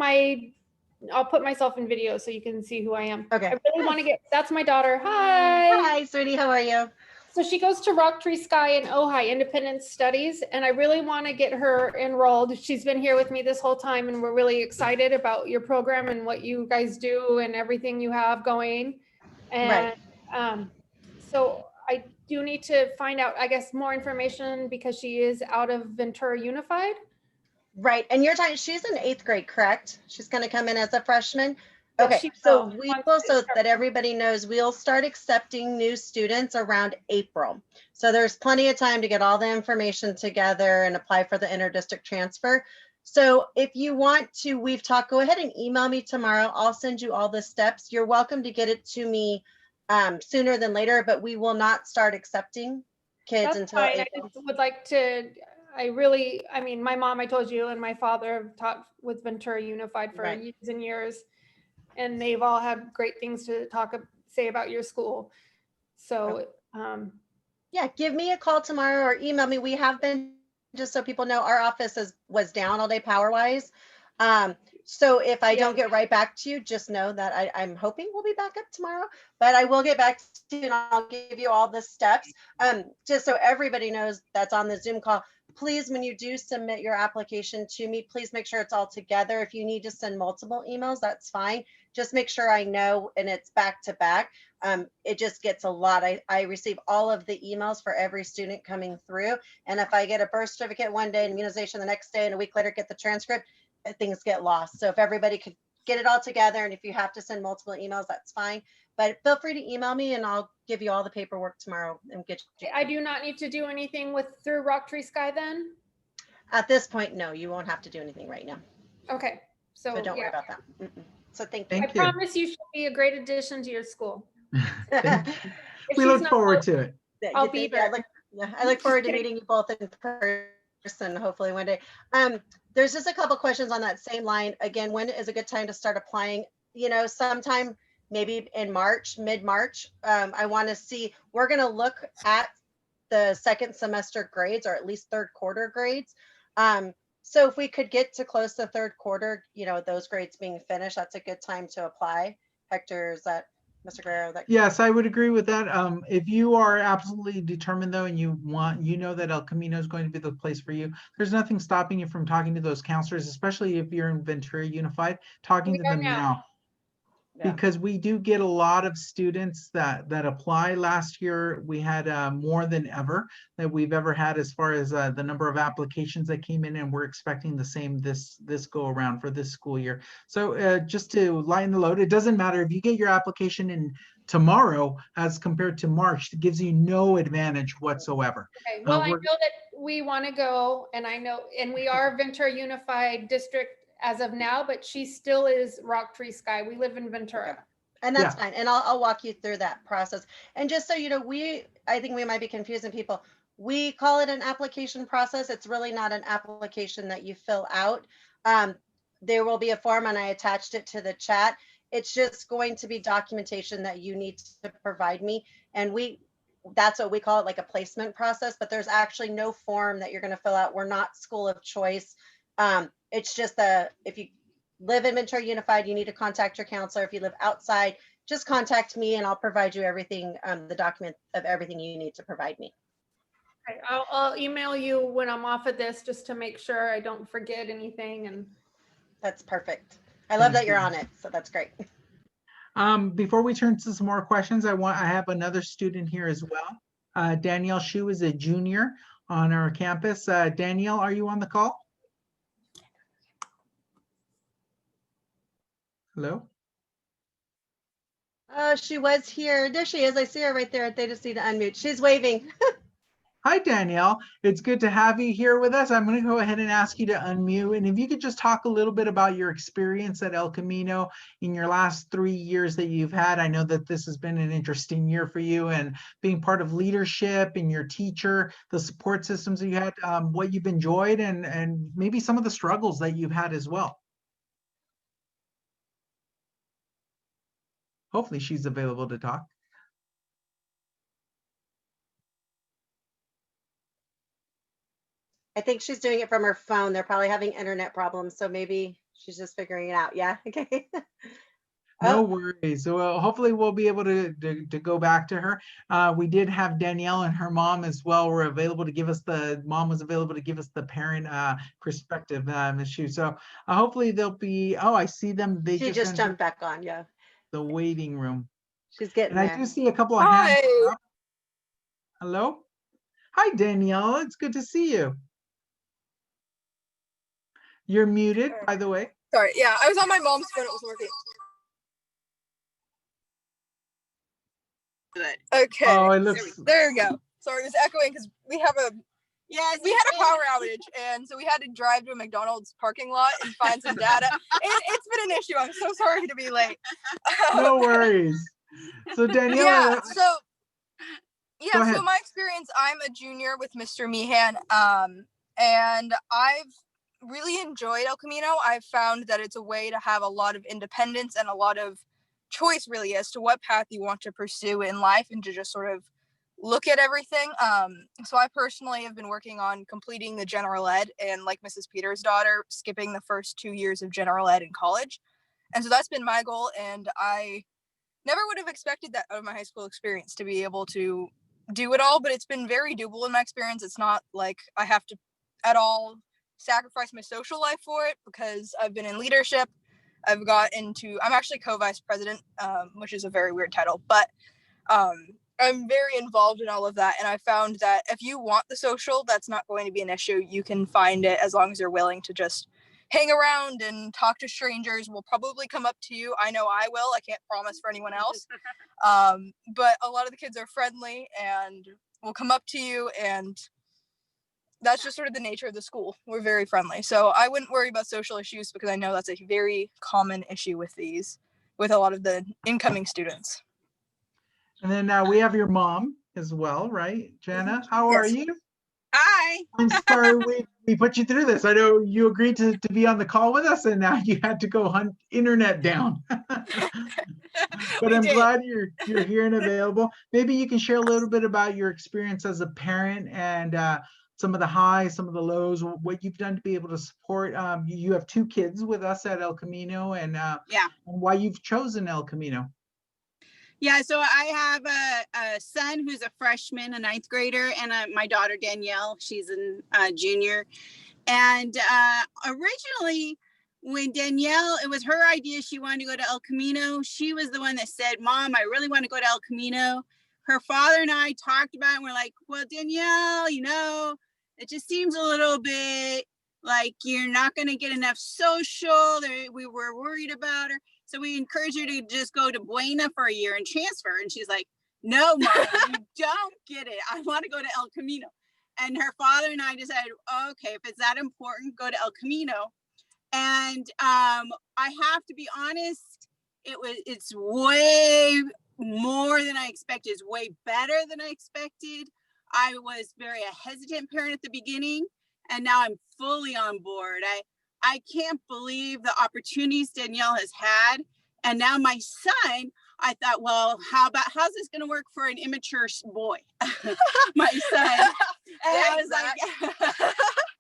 Speaker 6: I'll put myself in video so you can see who I am.
Speaker 3: Okay.
Speaker 6: I really want to that's my daughter. Hi.
Speaker 3: Hi, sweetie. How are you?
Speaker 6: So she goes to Rock Tree Sky in Ojai Independent Studies, and I really want to get her enrolled. She's been here with me this whole time, and we're really excited about your program and what you guys do and everything you have going. And so I do need to find out, I guess, more information because she is out of Ventura Unified.
Speaker 3: Right. And she's in 8th grade, correct? She's going to come in as a freshman.
Speaker 6: Yeah,
Speaker 3: Okay. So we will, so that everybody knows, we'll start accepting new students around April. So there's plenty of time to get all the information together and apply for the inter-district transfer. So if you want to, go ahead and email me tomorrow. I'll send you all the steps. You're welcome to get it to me sooner than later, but we will not start accepting kids
Speaker 6: That's
Speaker 3: until
Speaker 6: fine. I
Speaker 3: April.
Speaker 6: just would like to, I mean, my mom, I told you, and my father have taught with Ventura Unified for
Speaker 3: Right.
Speaker 6: years and years. And they've all had great things to say about your school. So,
Speaker 3: Yeah, give me a call tomorrow or email me. We have been, just so people know, our office was down all day power wise. So if I don't get right back to you, just know that I'm hoping we'll be back up tomorrow, but I will get back to you and I'll give you all the steps. Just so everybody knows that's on the Zoom call, please, when you do submit your application to me, please make sure it's all together. If you need to send multiple emails, that's fine. Just make sure I know and it's back to back. It just gets a lot. I receive all of the emails for every student coming through. And if I get a birth certificate one day and immunization the next day and a week later get the transcript, things get lost. So if everybody could get it all together, and if you have to send multiple emails, that's fine. But feel free to email me and I'll give you all the paperwork tomorrow and get you.
Speaker 6: I do not need to do anything through Rock Tree Sky then?
Speaker 3: At this point, no, you won't have to do anything right now.
Speaker 6: Okay. So
Speaker 3: don't worry
Speaker 6: yeah,
Speaker 3: about that. So thank you.
Speaker 6: I
Speaker 1: Thank you.
Speaker 6: promise you she'll be a great addition to your school.
Speaker 1: Thank you.
Speaker 6: If
Speaker 1: We
Speaker 6: she's
Speaker 1: look
Speaker 6: not
Speaker 1: forward
Speaker 6: local,
Speaker 1: to it.
Speaker 6: I'll
Speaker 3: You
Speaker 6: be
Speaker 3: think-
Speaker 6: there.
Speaker 3: I look forward to meeting you both in person, hopefully one day. There's just a couple questions on that same line. Again, when is a good time to start applying? You know, sometime maybe in March, mid-March. I want to see, we're going to look at the second semester grades, or at least third quarter grades. So if we could get to close to third quarter, you know, those grades being finished, that's a good time to apply. Hector, is that Mr. Guerrero?
Speaker 1: Yes, I would agree with that. If you are absolutely determined though, and you know that El Camino is going to be the place for you, there's nothing stopping you from talking to those counselors, especially if you're in Ventura Unified, talking
Speaker 6: We
Speaker 1: to
Speaker 6: are
Speaker 1: them
Speaker 6: now.
Speaker 1: now.
Speaker 3: Yeah.
Speaker 1: Because we do get a lot of students that apply. Last year, we had more than ever that we've ever had as far as the number of applications that came in, and we're expecting the same this go around for this school year. So just to lighten the load, it doesn't matter if you get your application in tomorrow as compared to March. It gives you no advantage whatsoever.
Speaker 6: Okay, well, I know
Speaker 1: we're-
Speaker 6: that we want to go, and I know, and we are Ventura Unified District as of now, but she still is Rock Tree Sky. We live in Ventura.
Speaker 3: And that's fine. And I'll walk you through that process. And just so you know, I think we might be confusing people. We call it an application process. It's really not an application that you fill out. There will be a form, and I attached it to the chat. It's just going to be documentation that you need to provide me. And that's what we call it, like a placement process, but there's actually no form that you're going to fill out. We're not school of choice. It's just if you live in Ventura Unified, you need to contact your counselor. If you live outside, just contact me and I'll provide you everything, the document of everything you need to provide me.
Speaker 6: Okay, I'll email you when I'm off of this, just to make sure I don't forget anything. And
Speaker 3: That's perfect. I love
Speaker 1: Thank
Speaker 3: that you're
Speaker 1: you.
Speaker 3: on it. So that's great.
Speaker 1: Before we turn to some more questions, I have another student here as well. Danielle Shu is a junior on our campus. Danielle, are you on the call? Hello?
Speaker 3: She was here. There she is. I see her right there. They just need to unmute. She's waving.
Speaker 1: Hi, Danielle. It's good to have you here with us. I'm going to go ahead and ask you to unmute. And if you could just talk a little bit about your experience at El Camino in your last 3 years that you've had. I know that this has been an interesting year for you, and being part of leadership and your teacher, the support systems that you had, what you've enjoyed, and maybe some of the struggles that you've had as well. Hopefully she's available to talk.
Speaker 3: I think she's doing it from her phone. They're probably having internet problems. So maybe she's just figuring it out. Yeah. Okay.
Speaker 1: No worries. So hopefully we'll be able to go back to her. We did have Danielle and her mom as well were available to give us mom was available to give us the parent perspective, Ms. Shu. So hopefully they'll be, I see them. They
Speaker 3: She just jumped back on. Yeah.
Speaker 1: the waiting room.
Speaker 3: She's getting
Speaker 1: And
Speaker 3: there.
Speaker 1: I do see a couple of hands. Up. Hello? Hi, Danielle. It's good to see you. You're muted, by the way.
Speaker 7: Sorry, yeah, I was on my mom's phone, it wasn't working. Okay.
Speaker 1: Oh, it looks.
Speaker 7: There we go. Sorry, it was echoing because we had a power outage, and so we had to drive to a McDonald's parking lot and find some data. It's been an issue. I'm so sorry to be late.
Speaker 1: No worries. So Danielle,
Speaker 7: Yeah. So
Speaker 1: Go ahead.
Speaker 7: so my experience, I'm a junior with Mr. Meehan, and I've really enjoyed El Camino. I've found that it's a way to have a lot of independence and a lot of choice, really, as to what path you want to pursue in life, and to just sort of look at everything. So I personally have been working on completing the general ed, and like Mrs. Peters' daughter, skipping the first 2 years of general ed in college. And so that's been my goal, and I never would have expected that out of my high school experience, to be able to do it all, but it's been very doable in my experience. It's not like I have to at all sacrifice my social life for it, because I've been in leadership. I'm actually co-vice president, which is a very weird title, but I'm very involved in all of that. And I found that if you want the social, that's not going to be an issue. You can find it as long as you're willing to just hang around and talk to strangers. Will probably come up to you. I know I will. I can't promise for anyone else. But a lot of the kids are friendly and will come up to you, and that's just sort of the nature of the school. We're very friendly. So I wouldn't worry about social issues, because I know that's a very common issue with a lot of the incoming students.
Speaker 1: And then we have your mom as well, right? Jana, how are
Speaker 7: Yes.
Speaker 1: you?
Speaker 8: Hi.
Speaker 1: I'm sorry we put you through this. I know you agreed to be on the call with us, and now you had to go hunt internet down. But I'm glad you're here and available. Maybe you can share a little bit about your experience as a parent, and some of the highs, some of the lows, what you've done to be able to support. You have 2 kids with us at El Camino, and
Speaker 8: Yeah.
Speaker 1: why you've chosen El Camino.
Speaker 8: Yeah, so I have a son who's a freshman, a 9th grader, and my daughter Danielle, she's a junior. And originally, when Danielle, it was her idea, she wanted to go to El Camino. She was the one that said, "Mom, I really want to go to El Camino." Her father and I talked about it, and we're like, "Well, Danielle, it just seems a little bit like you're not going to get enough social." We were worried about her. So we encouraged her to just go to Buena for a year and transfer. And she's like, "No, Mom, you don't get it. I want to go to El Camino." And her father and I decided, okay, if it's that important, go to El Camino. And I have to be honest, it's way more than I expected. It's way better than I expected. I was very a hesitant parent at the beginning, and now I'm fully on board. I can't believe the opportunities Danielle has had. And now my son, I thought, well, how's this going to work for an immature boy? My son. And I was like,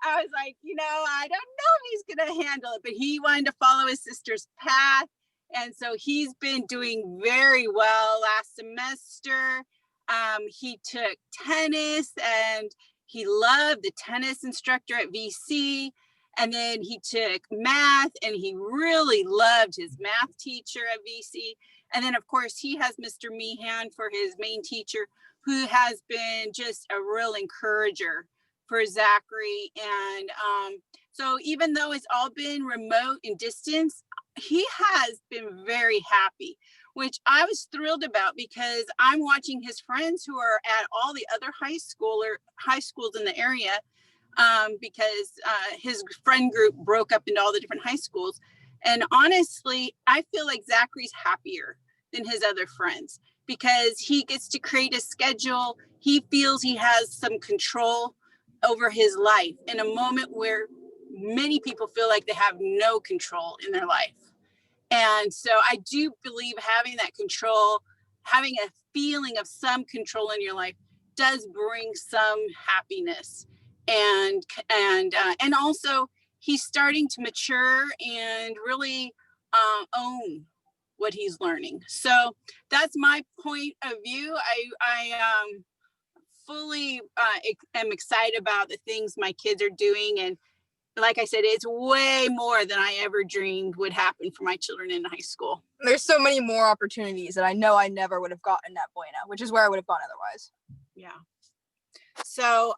Speaker 8: I don't know if he's going to handle it, but he wanted to follow his sister's path. And so he's been doing very well last semester. He took tennis, and he loved the tennis instructor at VC. And then he took math, and he really loved his math teacher at VC. And then, of course, he has Mr. Meehan for his main teacher, who has been just a real encourager for Zachary. And so even though it's all been remote and distance, he has been very happy, which I was thrilled about, because I'm watching his friends who are at all the other high schools in the area, because his friend group broke up into all the different high schools. And honestly, I feel like Zachary's happier than his other friends, because he gets to create a schedule. He feels he has some control over his life in a moment where many people feel like they have no control in their life. And so I do believe having that control, having a feeling of some control in your life, does bring some happiness. And also he's starting to mature and really own what he's learning. So that's my point of view. I fully am excited about the things my kids are doing. And like I said, it's way more than I ever dreamed would happen for my children in high school.
Speaker 7: There's so many more opportunities that I know I never would have gotten at Buena, which is where I would have gone otherwise.
Speaker 8: Yeah. So,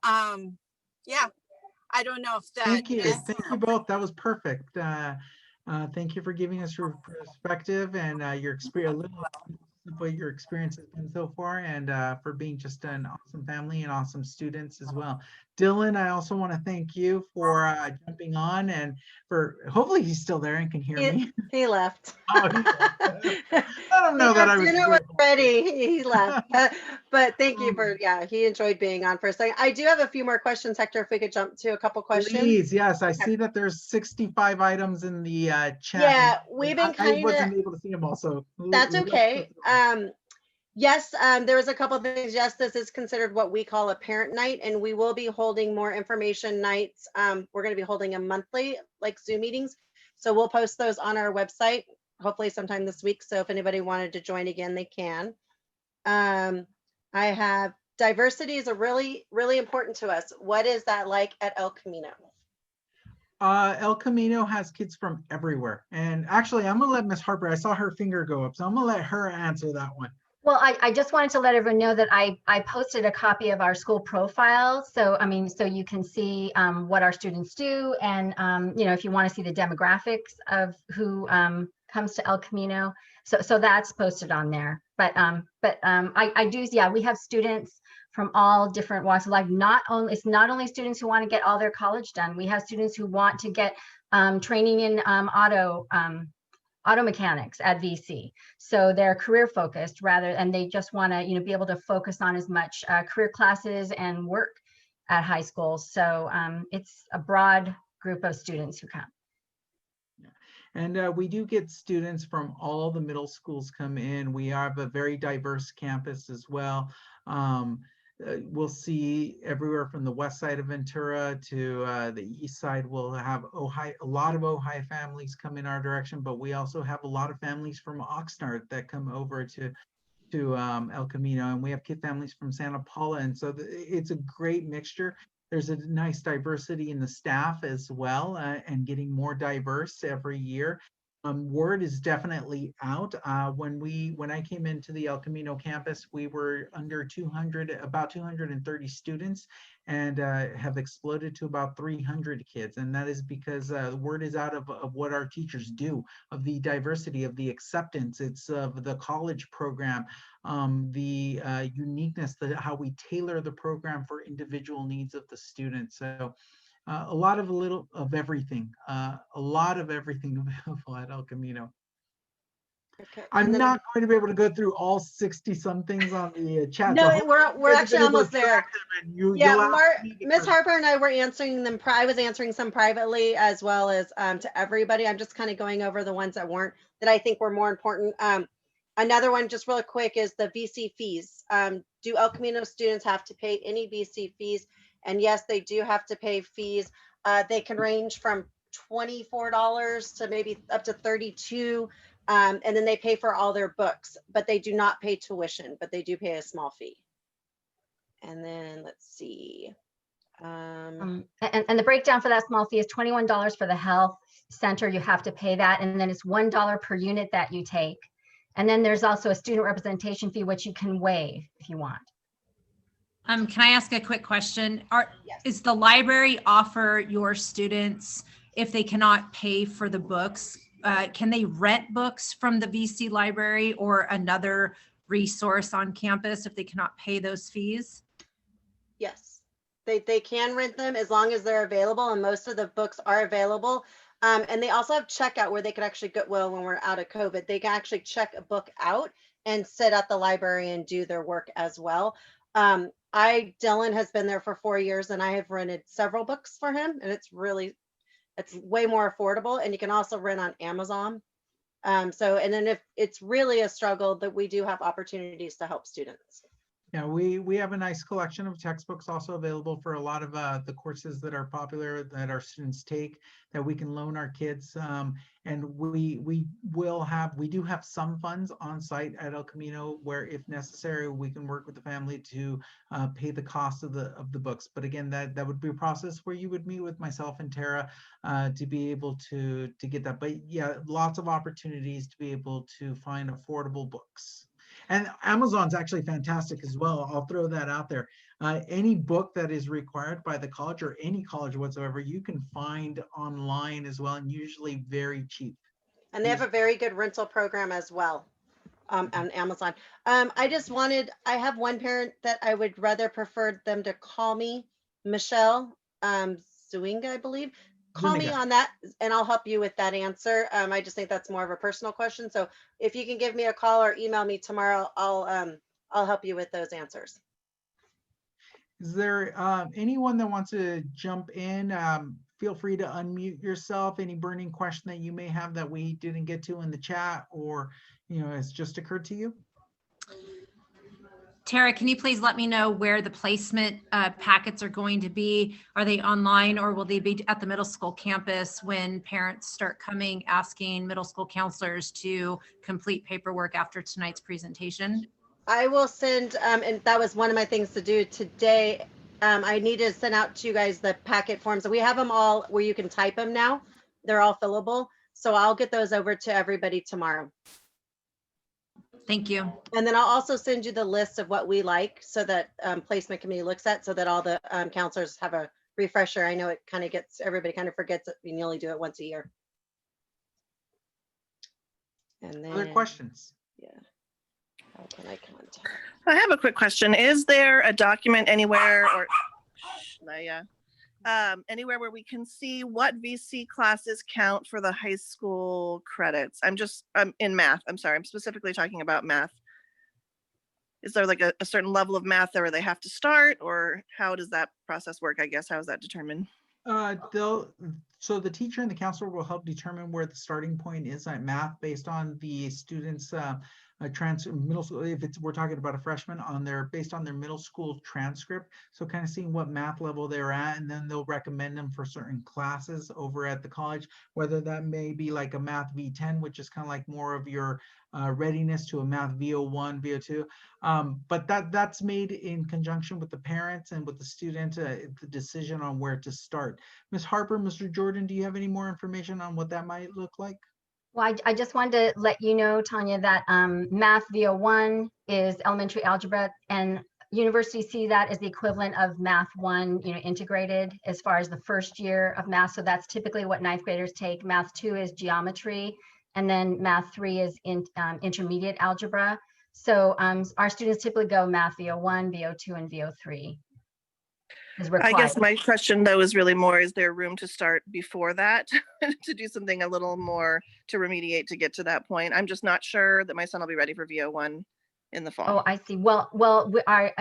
Speaker 8: yeah, I don't know if that.
Speaker 1: Thank you. Thank you both. That was perfect. Thank you for giving us your perspective and your experience, a little of what your experience has been so far, and for being just an awesome family and awesome students as well. Dylan, I also want to thank you for jumping on, and for hopefully he's still there and can hear me.
Speaker 3: He left.
Speaker 1: Oh, he left. Not don't know that I was.
Speaker 3: Dinner was
Speaker 1: grateful.
Speaker 3: ready. He left. But thank you for, yeah, he enjoyed being on for a second. I do have a few more questions, Hector, if we could jump to a couple questions.
Speaker 1: Please, yes, I see that there's 65 items in the chat.
Speaker 3: Yeah, we've been
Speaker 1: I
Speaker 3: kind
Speaker 1: wasn't
Speaker 3: of,
Speaker 1: able to see them all, so
Speaker 3: that's
Speaker 1: let's
Speaker 3: okay.
Speaker 1: go through them.
Speaker 3: Yes, there was a couple of things. Yes, this is considered what we call a parent night, and we will be holding more information nights. We're going to be holding a monthly, like Zoom meetings. So we'll post those on our website, hopefully sometime this week. So if anybody wanted to join again, they can. I have diversity is a really, really important to us. What is that like at El Camino?
Speaker 1: El Camino has kids from everywhere. And actually, I'm gonna let Miss Harper, I saw her finger go up, so I'm gonna let her answer that one.
Speaker 4: Well, I just wanted to let everyone know that I posted a copy of our school profile. So, I mean, so you can see what our students do. And, you know, if you want to see the demographics of who comes to El Camino. So that's posted on there. But I do, yeah, we have students from all different walks of life. It's not only students who want to get all their college done. We have students who want to get training in auto mechanics at VC. So they're career focused rather, and they just want to, you know, be able to focus on as much career classes and work at high schools. So it's a broad group of students who come.
Speaker 1: And we do get students from all the middle schools come in. We have a very diverse campus as well. We'll see everywhere from the west side of Ventura to the east side. We'll have Ojai, a lot of Ojai families come in our direction, but we also have a lot of families from Oxnard that come over to El Camino, and we have kid families from Santa Paula. And so it's a great mixture. There's a nice diversity in the staff as well, and getting more diverse every year. Word is definitely out. When I came into the El Camino campus, we were under 200, about 230 students, and have exploded to about 300 kids. And that is because the word is out of what our teachers do, of the diversity, of the acceptance, it's of the college program, the uniqueness, how we tailor the program for individual needs of the students. So a lot of everything, a lot of everything available at El Camino.
Speaker 3: Okay.
Speaker 1: I'm not going to be able to go through all 60 some things on the chat.
Speaker 3: No,
Speaker 1: so
Speaker 3: we're actually almost there. Yeah, Miss Harper and I were answering them. I was answering some privately as well as to everybody. I'm just kind of going over the ones that I think were more important. Another one, just real quick, is the VC fees. Do El Camino students have to pay any VC fees? And yes, they do have to pay fees. They can range from $24 to maybe up to $32. And then they pay for all their books, but they do not pay tuition, but they do pay a small fee. And then let's see.
Speaker 4: And the breakdown for that small fee is $21 for the health center. You have to pay that. And then it's $1 per unit that you take. And then there's also a student representation fee, which you can waive if you want.
Speaker 9: Can I ask a quick question?
Speaker 3: Yes.
Speaker 9: Is the library offer your students, if they cannot pay for the books, can they rent books from the VC library or another resource on campus if they cannot pay those fees?
Speaker 3: Yes, they can rent them as long as they're available, and most of the books are available. And they also have checkout where they could actually go, well, when we're out of COVID, they can actually check a book out and sit at the library and do their work as well. Dylan has been there for 4 years, and I have rented several books for him, and it's way more affordable, and you can also rent on Amazon. And then if it's really a struggle, that we do have opportunities to help students.
Speaker 1: Yeah, we have a nice collection of textbooks also available for a lot of the courses that are popular that our students take that we can loan our kids. And we do have some funds on site at El Camino where, if necessary, we can work with the family to pay the cost of the books. But again, that would be a process where you would meet with myself and Tara to be able to get that. But yeah, lots of opportunities to be able to find affordable books. And Amazon's actually fantastic as well. I'll throw that out there. Any book that is required by the college or any college whatsoever, you can find online as well, and usually very cheap.
Speaker 3: And they have a very good rental program as well on Amazon. I have one parent that I would rather prefer them to call me, Michelle Zwinga, I believe. call me
Speaker 1: Zuniga.
Speaker 3: on that and I'll help you with that answer. I just think that's more of a personal question. So if you can give me a call or email me tomorrow, I'll help you with those answers.
Speaker 1: Is there anyone that wants to jump in? Feel free to unmute yourself. Any burning question that you may have that we didn't get to in the chat, or has just occurred to you?
Speaker 9: Tara, can you please let me know where the placement packets are going to be? Are they online, or will they be at the middle school campus when parents start coming asking middle school counselors to complete paperwork after tonight's presentation?
Speaker 3: I will send, and that was one of my things to do today. I need to send out to you guys the packet forms. We have them all where you can type them now. They're all fillable. So I'll get those over to everybody tomorrow.
Speaker 9: Thank you.
Speaker 3: And then I'll also send you the list of what we like so that placement committee looks at, so that all the counselors have a refresher. I know it kind of gets, everybody kind of forgets it. You only do it once a year. And then,
Speaker 1: Other questions?
Speaker 3: yeah. How can I contact?
Speaker 10: I have a quick question. Is there a document anywhere, or anywhere where we can see what VC classes count for the high school credits? I'm in math. I'm sorry. I'm specifically talking about math. Is there like a certain level of math there where they have to start, or how does that process work? I guess, how is that determined?
Speaker 1: So the teacher and the counselor will help determine where the starting point is at math based on the students' middle school. If we're talking about a freshman, based on their middle school transcript. So kind of seeing what math level they're at, and then they'll recommend them for certain classes over at the college, whether that may be like a math V10, which is kind of like more of your readiness to a math VO1, VO2. But that's made in conjunction with the parents and with the student, the decision on where to start. Ms. Harper, Mr. Jordan, do you have any more information on what that might look like?
Speaker 4: Well, I just wanted to let you know, Tanya, that Math VO1 is elementary algebra, and universities see that as the equivalent of Math 1, integrated as far as the first year of math. So that's typically what ninth graders take. Math 2 is geometry, and then Math 3 is intermediate algebra. So our students typically go Math VO1, VO2, and VO3.
Speaker 10: I guess my question though is really more, is there room to start before that to do something a little more to remediate to get to that point? I'm just not sure that my son will be ready for VO1 in the fall.
Speaker 4: Oh, I see. Well, at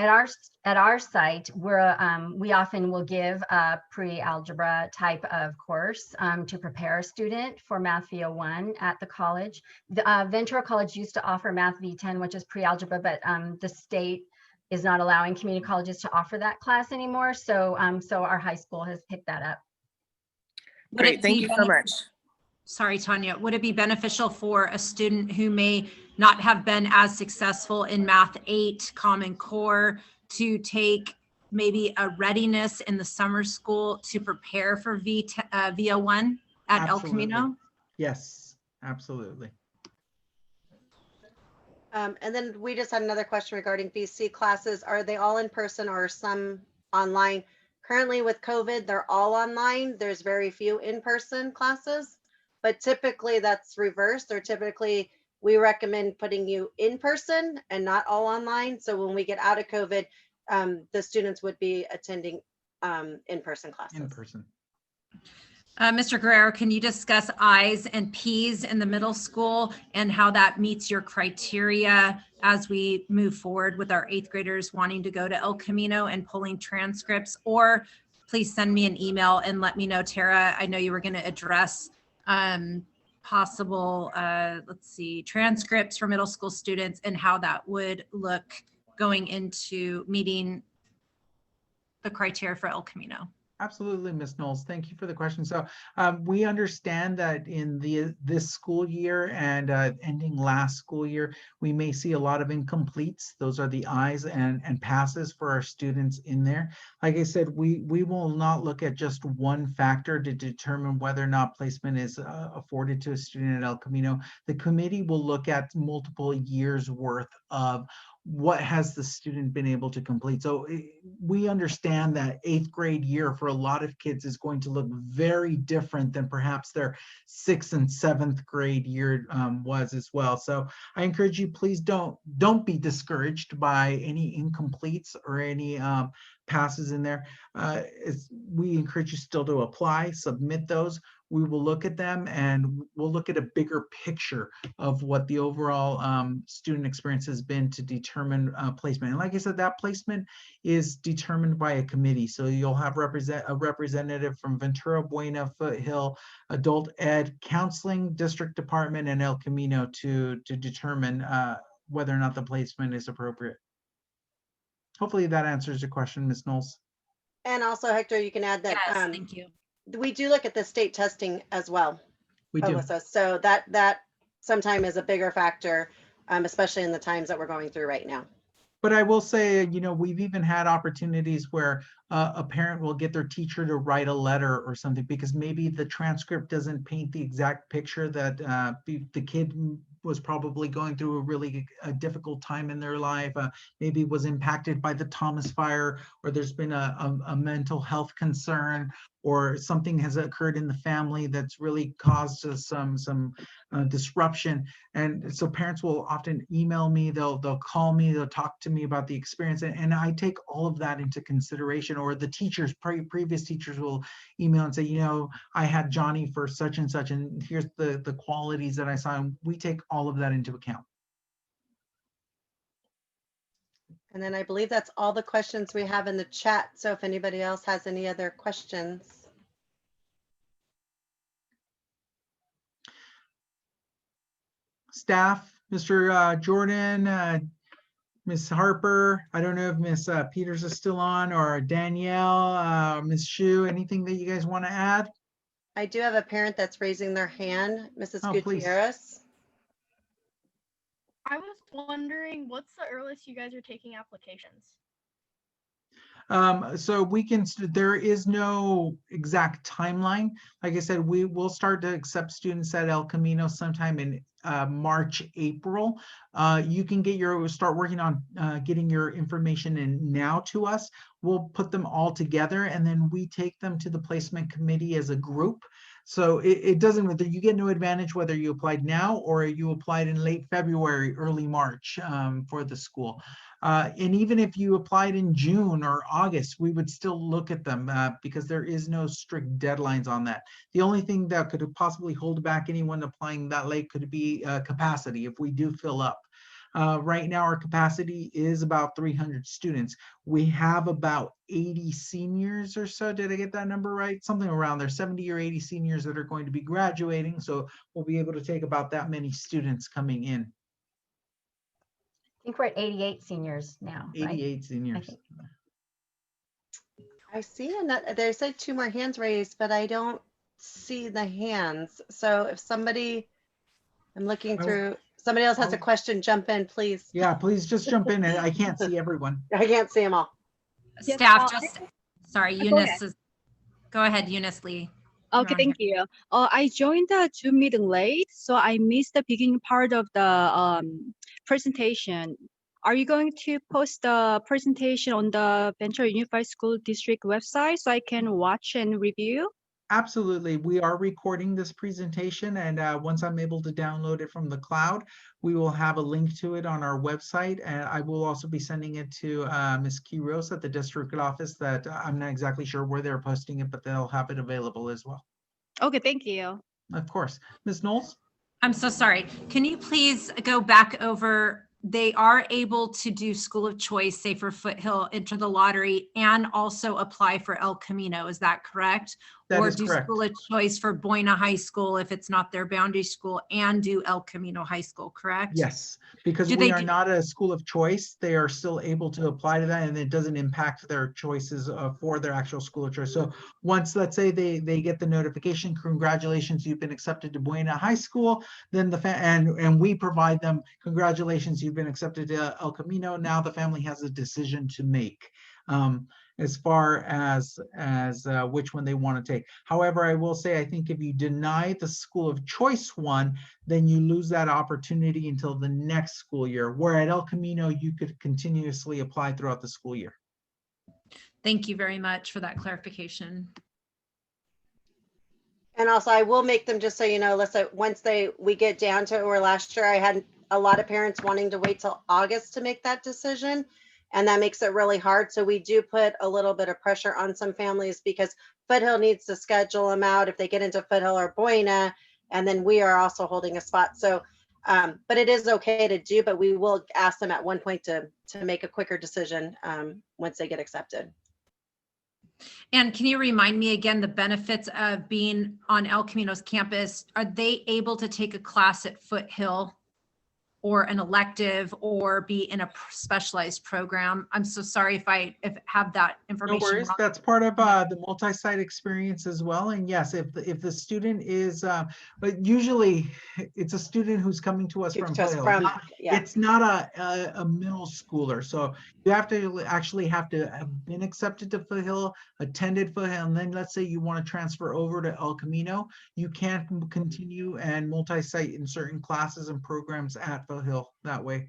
Speaker 4: our site, we often will give a pre-algebra type of course to prepare a student for Math VO1 at the college. Ventura College used to offer Math V10, which is pre-algebra, but the state is not allowing community colleges to offer that class anymore. So our high school has picked that up.
Speaker 10: Great, thank you so much.
Speaker 9: Sorry, Tanya, would it be beneficial for a student who may not have been as successful in Math 8 Common Core to take maybe a readiness in the summer school to prepare for VO1 at El Camino?
Speaker 1: Yes, absolutely.
Speaker 3: And then we just had another question regarding VC classes. Are they all in person or some online? Currently with COVID, they're all online. There's very few in-person classes, but typically that's reversed, or typically we recommend putting you in person and not all online. So when we get out of COVID, the students would be attending in-person classes.
Speaker 1: In person.
Speaker 9: Mr. Guerrero, can you discuss I's and P's in the middle school and how that meets your criteria as we move forward with our 8th graders wanting to go to El Camino and pulling transcripts? Or please send me an email and let me know, Tara, I know you were going to address possible, transcripts for middle school students and how that would look going into meeting the criteria for El Camino.
Speaker 1: Absolutely, Ms. Knowles. Thank you for the question. So we understand that in this school year and ending last school year, we may see a lot of incompletes. Those are the I's and passes for our students in there. Like I said, we will not look at just one factor to determine whether or not placement is afforded to a student at El Camino. The committee will look at multiple years worth of what has the student been able to complete? So we understand that 8th grade year for a lot of kids is going to look very different than perhaps their 6th and 7th grade year was as well. So I encourage you, please don't be discouraged by any incompletes or any passes in there. We encourage you still to apply, submit those. We will look at them and we'll look at a bigger picture of what the overall student experience has been to determine placement. And like I said, that placement is determined by a committee. So you'll have a representative from Ventura, Buena, Foothill, Adult Ed, Counseling, District Department, and El Camino to determine whether or not the placement is appropriate. Hopefully that answers your question, Ms. Knowles.
Speaker 3: And also, Hector, you can add that
Speaker 9: Yes, thank you.
Speaker 3: we do look at the state testing as well.
Speaker 1: We do.
Speaker 3: Alyssa. So that sometimes is a bigger factor, especially in the times that we're going through right now.
Speaker 1: But I will say, you know, we've even had opportunities where a parent will get their teacher to write a letter or something because maybe the transcript doesn't paint the exact picture that the kid was probably going through a really difficult time in their life, maybe was impacted by the Thomas fire, or there's been a mental health concern, or something has occurred in the family that's really caused some disruption. And so parents will often email me, they'll call me, they'll talk to me about the experience, and I take all of that into consideration. Or the teachers, previous teachers will email and say, you know, I had Johnny for such and such, and here's the qualities that I saw, and we take all of that into account.
Speaker 3: And then I believe that's all the questions we have in the chat. So if anybody else has any other questions.
Speaker 1: Staff, Mr. Jordan, Ms. Harper, I don't know if Ms. Peters is still on, or Danielle, Ms. Shu, anything that you guys want to add?
Speaker 3: I do have a parent that's raising their hand, Mrs.
Speaker 1: Oh, please.
Speaker 3: Gutierrez.
Speaker 11: I was wondering, what's the earliest you guys are taking applications?
Speaker 1: So we can, there is no exact timeline. Like I said, we will start to accept students at El Camino sometime in March, April. You can start working on getting your information in now to us. We'll put them all together and then we take them to the placement committee as a group. So it doesn't matter, you get no advantage whether you applied now or you applied in late February, early March for the school. And even if you applied in June or August, we would still look at them because there is no strict deadlines on that. The only thing that could possibly hold back anyone applying that late could be capacity if we do fill up. Right now, our capacity is about 300 students. We have about 80 seniors or so. Did I get that number right? Something around there, 70 or 80 seniors that are going to be graduating. So we'll be able to take about that many students coming in.
Speaker 4: I think we're at 88 seniors now, right?
Speaker 1: 88 seniors.
Speaker 3: I see, and there's like 2 more hands raised, but I don't see the hands. So if somebody, I'm looking through, somebody else has a question, jump in, please.
Speaker 1: Yeah, please just jump in. I can't see everyone.
Speaker 3: I can't see them all.
Speaker 11: Yes,
Speaker 9: Staff, sorry,
Speaker 11: go
Speaker 9: Eunice
Speaker 11: ahead.
Speaker 9: go ahead, Eunice Lee.
Speaker 11: Okay, thank you. I joined the Zoom meeting late, so I missed the beginning part of the presentation. Are you going to post the presentation on the Ventura Unified School District website so I can watch and review?
Speaker 1: Absolutely. We are recording this presentation, and once I'm able to download it from the cloud, we will have a link to it on our website. And I will also be sending it to Ms. Quiros at the district office that I'm not exactly sure where they're posting it, but they'll have it available as well.
Speaker 11: Okay, thank you.
Speaker 1: Of course. Ms. Knowles?
Speaker 9: I'm so sorry. Can you please go back over? They are able to do school of choice, say for Foothill, enter the lottery, and also apply for El Camino. Is that correct?
Speaker 1: That
Speaker 9: or
Speaker 1: is
Speaker 9: do
Speaker 1: correct.
Speaker 9: school of choice for Buena High School if it's not their boundary school, and do El Camino High School, correct?
Speaker 1: Yes, because
Speaker 9: Do
Speaker 1: we
Speaker 9: they
Speaker 1: are
Speaker 9: do-
Speaker 1: not a school of choice. They are still able to apply to that, and it doesn't impact their choices for their actual school of choice. So once, let's say they get the notification, congratulations, you've been accepted to Buena High School, then and we provide them, congratulations, you've been accepted to El Camino. Now the family has a decision to make. as far as which one they want to take. However, I will say, I think if you deny the school of choice one, then you lose that opportunity until the next school year, where at El Camino, you could continuously apply throughout the school year.
Speaker 9: Thank you very much for that clarification.
Speaker 3: And also, I will make them, just so you know, Alyssa, once we get down to it, where last year I had a lot of parents wanting to wait till August to make that decision. And that makes it really hard. So we do put a little bit of pressure on some families, because Foothill needs to schedule them out if they get into Foothill or Buena. And then we are also holding a spot. So, but it is okay to do, but we will ask them at one point to make a quicker decision once they get accepted.
Speaker 9: And can you remind me again, the benefits of being on El Camino's campus? Are they able to take a class at Foothill or an elective or be in a specialized program? I'm so sorry if I have that information.
Speaker 1: No worries.
Speaker 9: wrong.
Speaker 1: That's part of the multi-site experience as well. And yes, if the student is, but usually it's a student who's coming to us from Foothill. It's not a middle schooler. So you have to actually have been accepted to Foothill, attended Foothill, and then let's say you want to transfer over to El Camino, you can continue and multi-site in certain classes and programs at Foothill that way.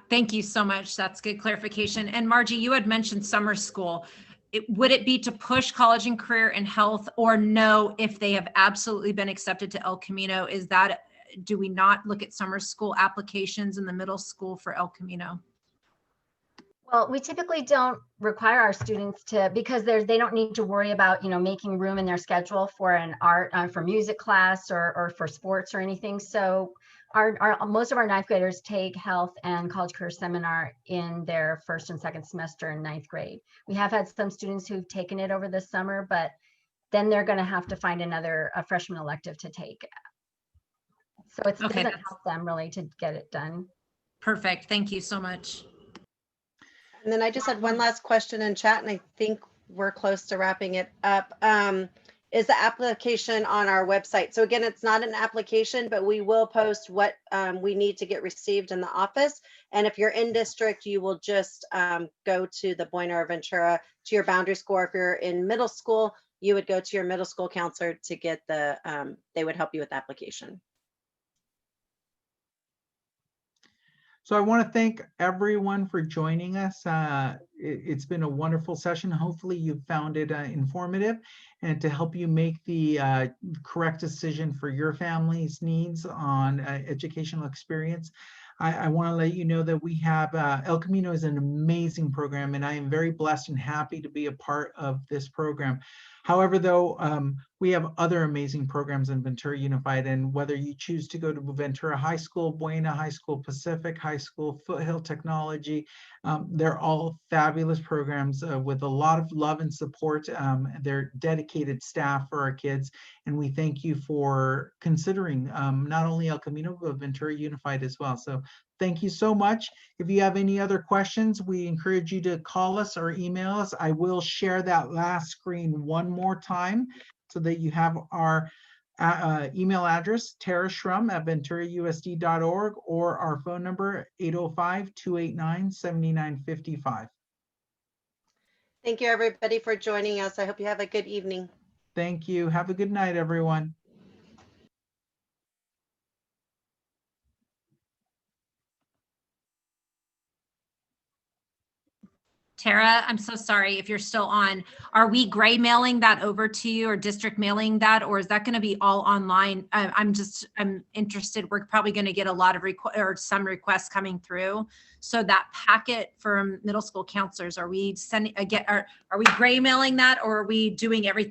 Speaker 9: Thank you so much. That's good clarification. And Margie, you had mentioned summer school. Would it be to push college and career and health, or no, if they have absolutely been accepted to El Camino? Do we not look at summer school applications in the middle school for El Camino?
Speaker 4: Well, we typically don't require our students to, because they don't need to worry about, making room in their schedule for an art, for music class or for sports or anything. So most of our ninth graders take health and college career seminar in their first and second semester in ninth grade. We have had some students who've taken it over the summer, but then they're going to have to find a freshman elective to take. So it doesn't help them really to get it done.
Speaker 9: Perfect. Thank you so much.
Speaker 3: And then I just had one last question in chat, and I think we're close to wrapping it up. Is the application on our website? So again, it's not an application, but we will post what we need to get received in the office. And if you're in district, you will just go to the Buena or Ventura to your boundary school. If you're in middle school, you would go to your middle school counselor to get they would help you with the application.
Speaker 1: So I want to thank everyone for joining us. It's been a wonderful session. Hopefully you found it informative and to help you make the correct decision for your family's needs on educational experience. I want to let you know that we have El Camino is an amazing program, and I am very blessed and happy to be a part of this program. However, though, we have other amazing programs in Ventura Unified, and whether you choose to go to Ventura High School, Buena High School, Pacific High School, Foothill Technology, they're all fabulous programs with a lot of love and support. They're dedicated staff for our kids, and we thank you for considering not only El Camino, but Ventura Unified as well. So thank you so much. If you have any other questions, we encourage you to call us or email us. I will share that last screen one more time so that you have our email address, taraschrum@venturausd.org, or our phone number, 805-289-7955.
Speaker 3: Thank you, everybody, for joining us. I hope you have a good evening.
Speaker 1: Thank you. Have a good night, everyone.
Speaker 9: Tara, I'm so sorry if you're still on. Are we gray mailing that over to you or district mailing that, or is that going to be all online? I'm interested. We're probably going to get a lot of some requests coming through. So that packet for middle school counselors, are we sending are we gray mailing that, or are we doing everything